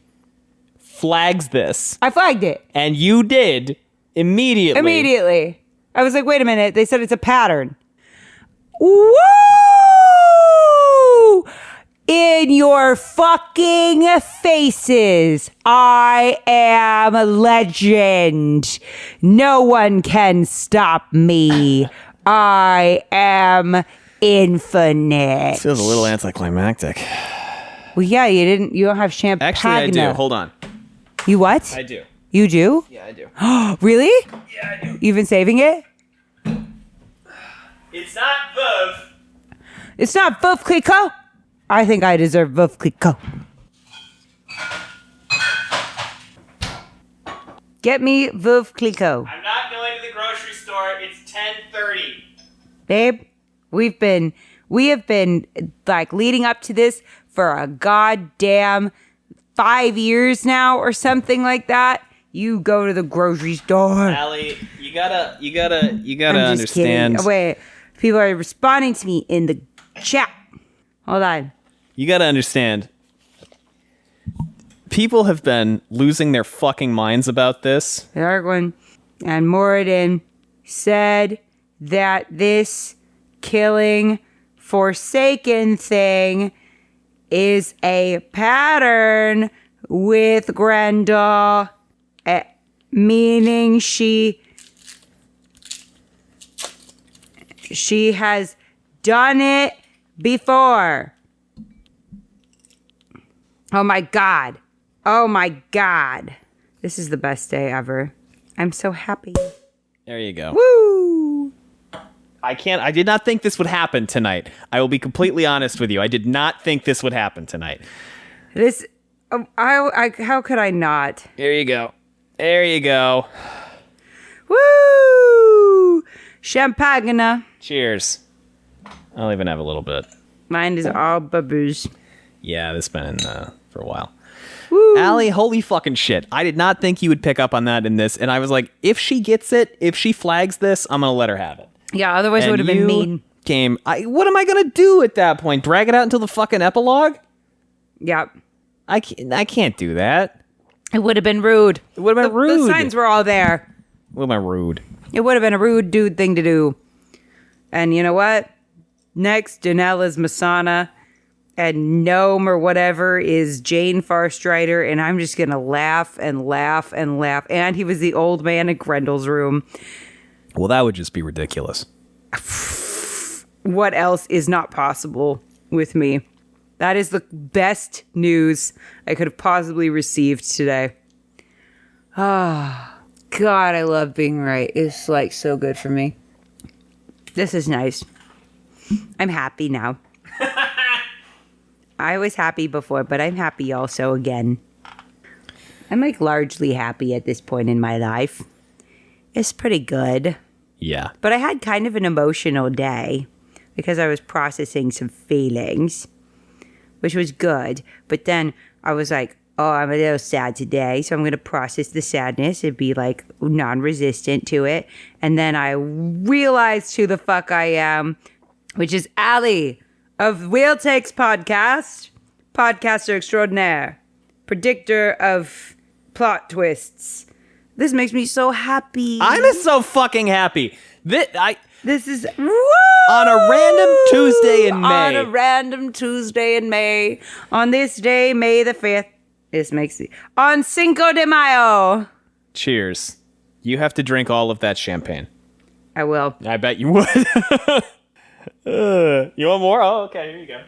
flags this. I flagged it. And you did, immediately. I was like, wait a minute. They said it's a pattern. Woo! In your fucking faces. I am a legend. No one can stop me. I am infinite. Feels a little anticlimactic. Well, yeah, you don't have champagne. Actually, I do. Hold on. You what? I do. You do? Yeah, I do. Really? Yeah, I do. You've been saving it? It's not Veuve. It's not Veuve Clicquot? I think I deserve Veuve Clicquot. Get me Veuve Clicquot. I'm not going to the grocery store. It's 10:30. Babe, we have been like leading up to this for a goddamn 5 years now or something like that. You go to the grocery store. Allie, you gotta I'm just understand. kidding. Oh, wait, people are responding to me in the chat. Hold on. You gotta understand. People have been losing their fucking minds about this. Darwin and Moradin said that this killing Forsaken thing is a pattern with Grendel, meaning she has done it before. Oh my god. Oh my god. This is the best day ever. I'm so happy. There you go. Woo! I did not think this would happen tonight. I will be completely honest with you. I did not think this would happen tonight. This, how could I not? Here you go. There you go. Woo! Champagne. Cheers. I'll even have a little bit. Mine is all bubbles. Yeah, this has been in for a while. Woo! Allie, holy fucking shit. I did not think you would pick up on that in this. And I was like, if she gets it, if she flags this, I'm going to let her have it. Yeah, otherwise it would have been mean. What am I going to do at that point? Drag it out until the fucking epilogue? Yep. I can't do that. It would have been rude. It would have been rude. The signs were all there. It would have been rude. It would have been a rude dude thing to do. And you know what? Next, Danella's Masana. And Gnome or whatever is Jane Farstrider. And I'm just going to laugh and laugh and laugh. And he was the old man in Grendel's room. Well, that would just be ridiculous. What else is not possible with me? That is the best news I could have possibly received today. Ah, God, I love being right. It's like so good for me. This is nice. I'm happy now. I was happy before, but I'm happy also again. I'm like largely happy at this point in my life. It's pretty good. Yeah. But I had kind of an emotional day because I was processing some feelings, which was good. But then I was like, oh, I'm a little sad today, so I'm going to process the sadness and be like non-resistant to it. And then I realized who the fuck I am, which is Allie of Wheel Takes Podcast, podcaster extraordinaire, predictor of plot twists. This makes me so happy. I'm so fucking happy. This is on a random Tuesday in May. On a random Tuesday in May. On this day, May the 5th. This makes it. On Cinco de Mayo. Cheers. You have to drink all of that champagne. I will. I bet you would. You want more? Oh, okay. Here you go.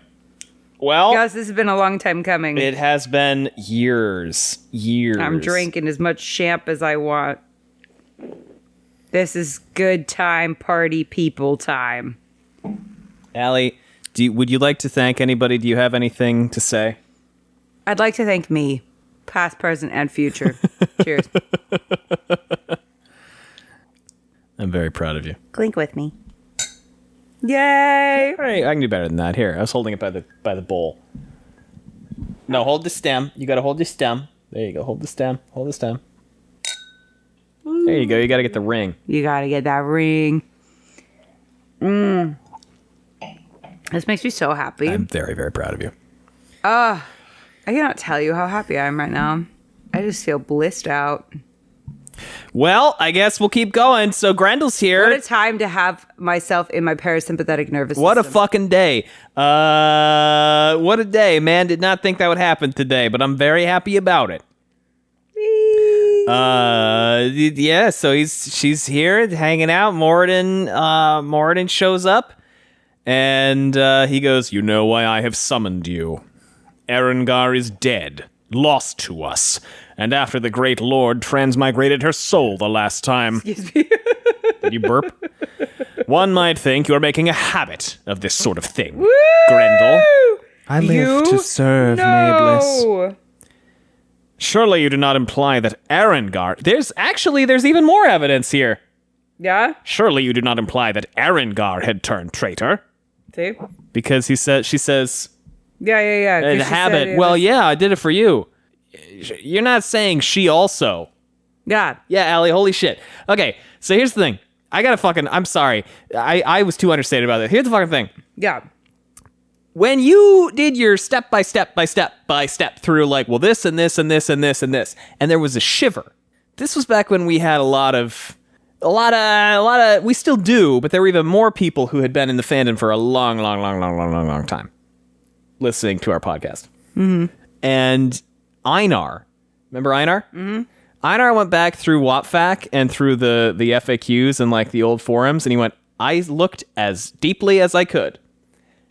Well, guys, this has been a long time coming. It has been years. I'm drinking as much champ as I want. This is good time, party people time. Allie, would you like to thank anybody? Do you have anything to say? I'd like to thank me, past, present, and future. Cheers. I'm very proud of you. Clink with me. Yay! All right, I can do better than that. Here, I was holding it by the bowl. No, hold the stem. You gotta hold the stem. There you go. Hold the stem. Hold the stem. There you go. You gotta get the ring. You gotta get that ring. This makes me so happy. I'm very, very proud of you. I cannot tell you how happy I am right now. I just feel blissed out. Well, I guess we'll keep going. So Grendel's here. What a time to have myself in my parasympathetic nervous system. What a fucking day. What a day. Man, did not think that would happen today, but I'm very happy about it. Yeah, so she's here hanging out. Moradin shows up and he goes, "You know why I have summoned you. Erengar is dead, lost to us. And after the great lord transmigrated her soul the last time." Excuse me. Did you burp? "One might think you're making a habit of this sort of thing, Woo! Grendel. I live You? to serve, Nameless. No. Surely you do not imply that Erengar..." There's even more evidence here. Yeah? Surely you do not imply that Erengar had turned traitor. See? Because she says, Yeah. 'Cause a she habit. said it Well, was- yeah, I did it for you. You're not saying she also. Yeah. Yeah, Allie, holy shit. Okay, so here's the thing. I'm sorry. I was too understated about it. Here's the fucking thing. Yeah. When you did your step by step through, like, well, this and this and this and this and this, and there was a shiver. This was back when we had a lot of, we still do, but there were even more people who had been in the fandom for a long time listening to our podcast. Mm-hmm. And Einar, remember Einar? Mm-hmm. Einar went back through WAPFAQ and through the FAQs and like the old forums, and he went, "I looked as deeply as I could.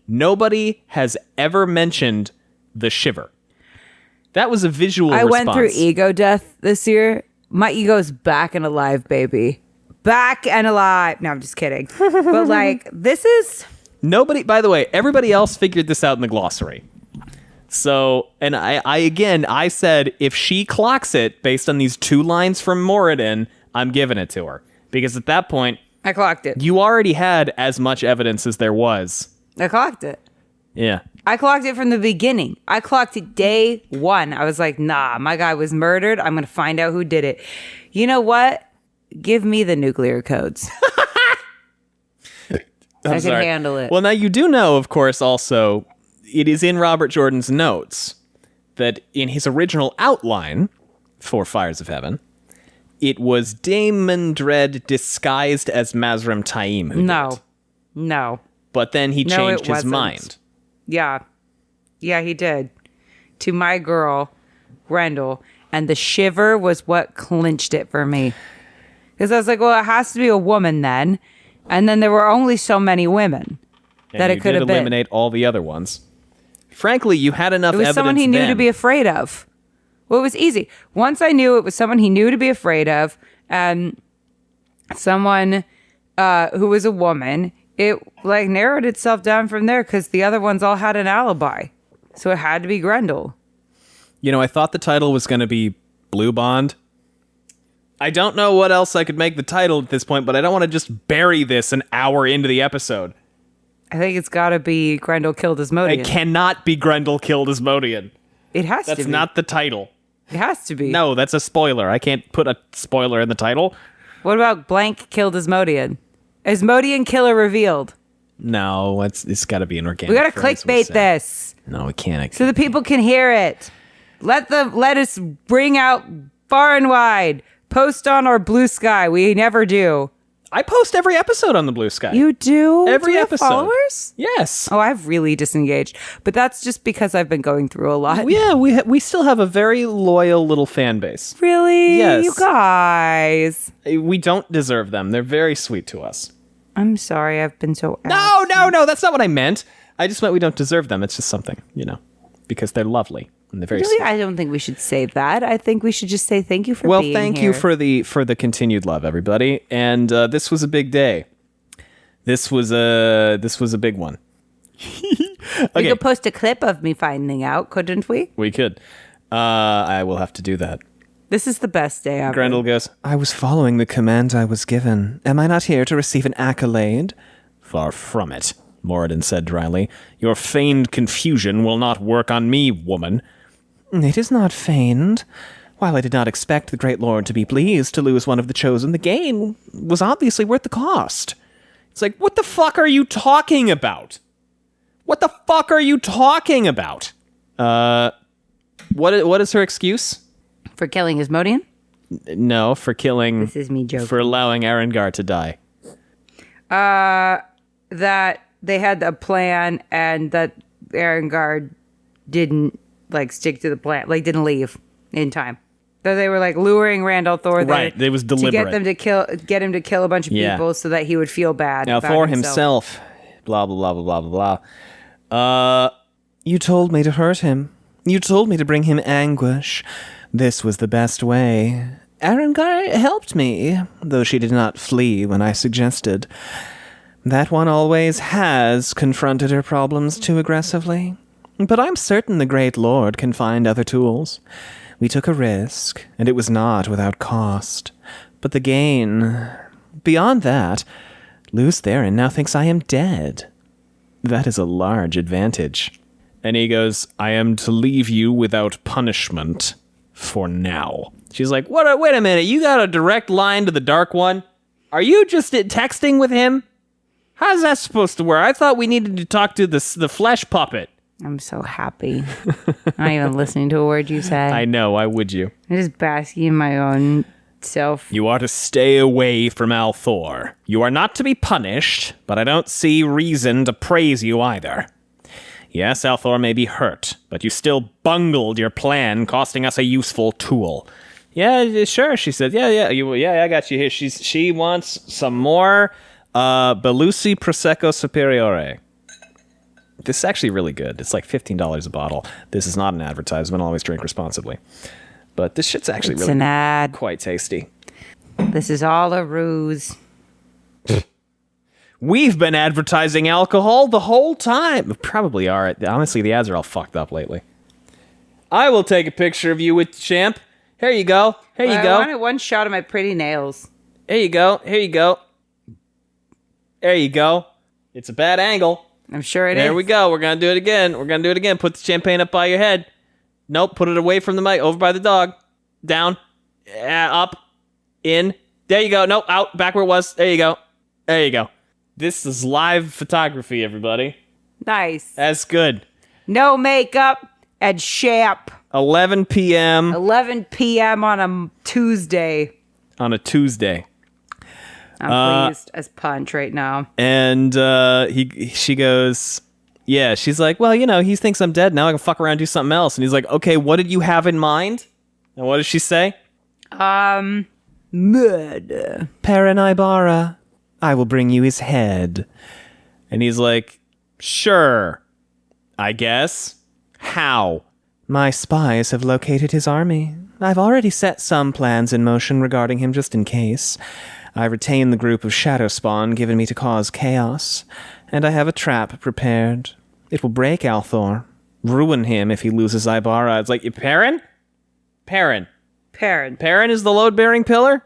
Nobody has ever mentioned the shiver." That was a visual response. I went through ego death this year. My ego's back and alive, baby. Back and alive. No, I'm just kidding. But like, this is... Nobody, by the way, everybody else figured this out in the glossary. So, and I said, if she clocks it based on these 2 lines from Moradin, I'm giving it to her. Because at that point, I clocked it. you already had as much evidence as there was. I clocked it. Yeah. I clocked it from the beginning. I clocked it day 1. I was like, nah, my guy was murdered. I'm going to find out who did it. You know what? Give me the nuclear codes. I can handle it. Well, now you do know, of course, also, it is in Robert Jordan's notes that in his original outline for Fires of Heaven, it was Daemon Dread disguised as Mazrim Taim who did it. No. But then he No, changed it his wasn't. mind. Yeah, he did. To my girl, Grendel. And the shiver was what clinched it for me. Because I was like, well, it has to be a woman then. And then there were only so many women that it could have been. Eliminate all the other ones. Frankly, you had enough It was evidence someone he knew then. to be afraid of. Well, it was easy. Once I knew it was someone he knew to be afraid of, and someone who was a woman, it like narrowed itself down from there because the other ones all had an alibi. So it had to be Grendel. You know, I thought the title was going to be Blue Bond. I don't know what else I could make the title at this point, but I don't want to just bury this an hour into the episode. I think it's got to be Grendel killed Asmodean. It cannot be Grendel killed Asmodean. It has to be. That's not the title. It has to be. No, that's a spoiler. I can't put a spoiler in the title. What about blank killed Asmodean? Asmodean killer revealed. No, it's got to be an organic. We got to phrase, we clickbait say. this No, we can't. so the people can hear it. Let us bring out far and wide. Post on our Blue Sky. We never do. I post every episode on the Blue Sky. You do? Every Do you have episode. followers? Yes. Oh, I've really disengaged. But that's just because I've been going through a lot. Yeah, we still have a very loyal little fan base. Really? Yes. You guys. We don't deserve them. They're very sweet to us. I'm sorry I've been so... No, that's not what I meant. I just meant we don't deserve them. It's just something, because they're lovely. And they're very Really, I don't think we should say that. I think we should just say thank you for being here. Well, thank you for the continued love, everybody. And this was a big day. This was a big one. We could post a clip of me finding out, couldn't we? We could. I will have to do that. This is the best day ever. Grendel goes, I was following the command I was given. Am I not here to receive an accolade? Far from it, Moradin said dryly. Your feigned confusion will not work on me, woman. It is not feigned. While I did not expect the great lord to be pleased to lose one of the chosen, the gain was obviously worth the cost. It's like, what the fuck are you talking about? What the fuck are you talking about? What is her excuse? For killing Asmodean? No, for killing... This is me joking. For allowing Arengar to die. That they had a plan and that Arengar didn't, stick to the plan. Didn't leave in time. That they were, luring Randall Thor there. Right, it was deliberate. Get him to kill a bunch of people so that he would feel bad now, about Thor himself. Blah, blah, blah, blah, blah, blah. You told me to hurt him. You told me to bring him anguish. This was the best way. Arengar helped me, though she did not flee when I suggested. That one always has confronted her problems too aggressively. But I'm certain the great lord can find other tools. We took a risk, and it was not without cost. But the gain... Beyond that, Lews Therin now thinks I am dead. That is a large advantage. And he goes, I am to leave you without punishment for now. She's like, what? Wait a minute, you got a direct line to the Dark One? Are you just texting with him? How's that supposed to work? I thought we needed to talk to the flesh puppet. I'm so happy. I'm not even listening to a word you said. I know, why would you? I'm just basking in my own self. You are to stay away from Althor. You are not to be punished, but I don't see reason to praise you either. Yes, Althor may be hurt, but you still bungled your plan, costing us a useful tool. Yeah, sure, she said. Yeah, I got you here. She wants some more Belusi Prosecco Superiore. This is actually really good. It's like $15 a bottle. This is not an advertisement. Always drink responsibly. But this shit's actually really an ad. Quite tasty. This is all a ruse. We've been advertising alcohol the whole time. Probably are. Honestly, the ads are all fucked up lately. I will take a picture of you with the champ. Here you go. Here you go. I wanted one shot of my pretty nails. Here you go. Here you go. There you go. It's a bad angle. I'm sure it is. There we go. We're going to do it again. We're going to do it again. Put the champagne up by your head. Nope. Put it away from the mic. Over by the dog. Down. Up. In. There you go. Nope. Out. Back where it was. There you go. There you go. This is live photography, everybody. Nice. That's good. No makeup and champ. 11 p.m. 11 p.m. on a Tuesday. On a Tuesday. I'm pleased as punch right now. And she goes, yeah, she's like, well, he thinks I'm dead. Now I can fuck around and do something else. And he's like, okay, what did you have in mind? And what does she say? Murder. Perrin Ibarra, I will bring you his head. And he's like, sure, I guess. How? My spies have located his army. I've already set some plans in motion regarding him just in case. I retain the group of Shadow Spawn given me to cause chaos, and I have a trap prepared. It will break Althor, ruin him if he loses Ibarra. It's like, Perrin? Perrin is the load-bearing pillar?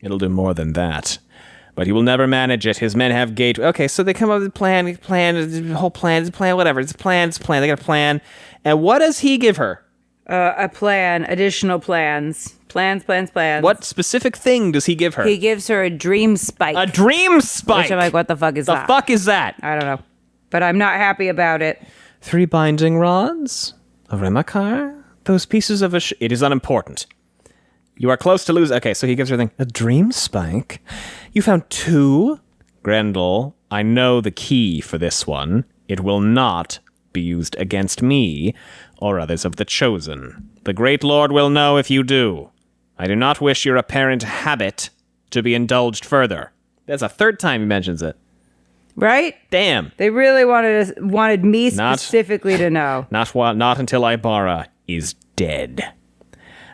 It'll do more than that. But he will never manage it. His men have gate... Okay, so they come up with a plan, whatever. It's a plan. They got a plan. And what does he give her? A plan, additional plans. Plans. What specific thing does he give her? He gives her a dream spike. A dream spike? Which I'm like, what the fuck is that? The fuck is that? I don't know. But I'm not happy about it. 3 binding rods? A Remakar? Those pieces of it is unimportant. You are close to lose... Okay, so he gives her a thing. A dream spike? You found 2? Grendel, I know the key for this one. It will not be used against me or others of the Chosen. The Great Lord will know if you do. I do not wish your apparent habit to be indulged further. That's a 3rd time he mentions it. Right? Damn. They really wanted me specifically to know. Not until Ibarra is dead.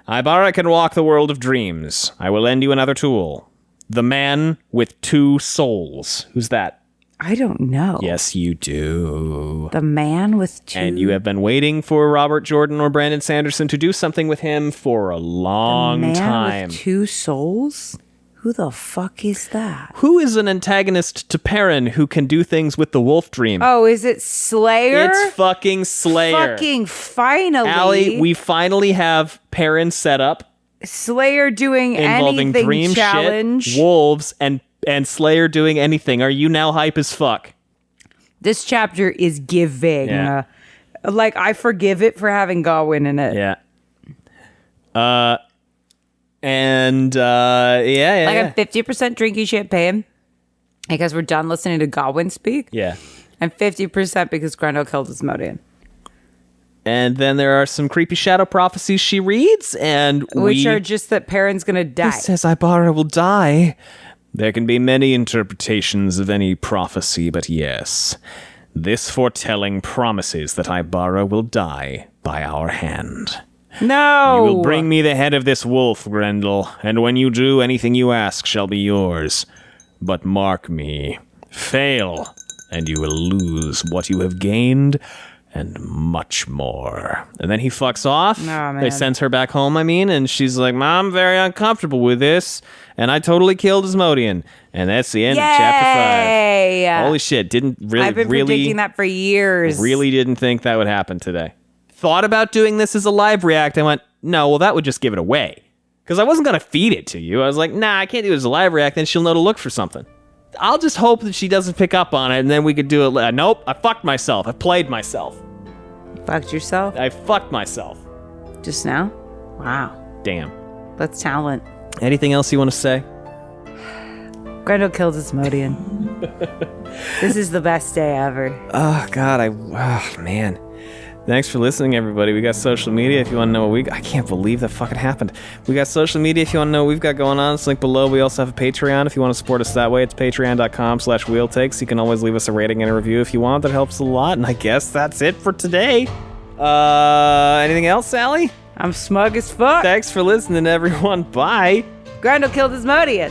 Ibarra can walk the world of dreams. I will lend you another tool. The man with 2 souls. Who's that? I don't know. Yes, you do. The man with 2. And you have been waiting for Robert Jordan or Brandon Sanderson to do something with him for a long man time. With 2 souls? Who the fuck is that? Who is an antagonist to Perrin who can do things with the wolf dream? Oh, is it Slayer? It's fucking Slayer. Fucking finally. Allie, we finally have Perrin set up. Slayer doing Involving anything dream challenge. shit, wolves, and Slayer doing anything. Are you now hype as fuck? This chapter is giving. Yeah. Like, I forgive it for having Gawain in it. Yeah. Yeah. Like, I'm 50% drinking champagne because we're done listening to Gawain speak. Yeah. And 50% because Grendel killed Asmodean. And then there are some creepy shadow prophecies she reads, and Which are just that Perrin's gonna die. It says Ibarra will die. There can be many interpretations of any prophecy, but yes, this foretelling promises that Ibarra will die by our hand. No! You will bring me the head of this wolf, Grendel, and when you do, anything you ask shall be yours. But mark me, fail, and you will lose what you have gained, and much more. And then he fucks off. Oh, man. They sends her back home, and she's like, Mom, I'm very uncomfortable with this, and I totally killed Asmodean. And that's the end of chapter 5. Holy shit, I've been predicting that for years. Really didn't think that would happen today. Thought about doing this as a live react. I went, no, well, that would just give it away. Because I wasn't going to feed it to you. I was like, nah, I can't do it as a live react, then she'll know to look for something. I'll just hope that she doesn't pick up on it, and then we could do it. Nope, I fucked myself. I played myself. Fucked yourself? I fucked myself. Just now? Wow. Damn. That's talent. Anything else you want to say? Grendel killed Asmodean. This is the best day ever. Oh, God, man. Thanks for listening, everybody. We got social media if you want to know what I can't believe that fucking happened. We got social media if you want to know what we've got going on. It's linked below. We also have a Patreon if you want to support us that way. It's patreon.com/wheeltakes. You can always leave us a rating and a review if you want. That helps a lot. And I guess that's it for today. Anything else, Sally? I'm smug as fuck. Thanks for listening, everyone. Bye. Grendel killed Asmodean.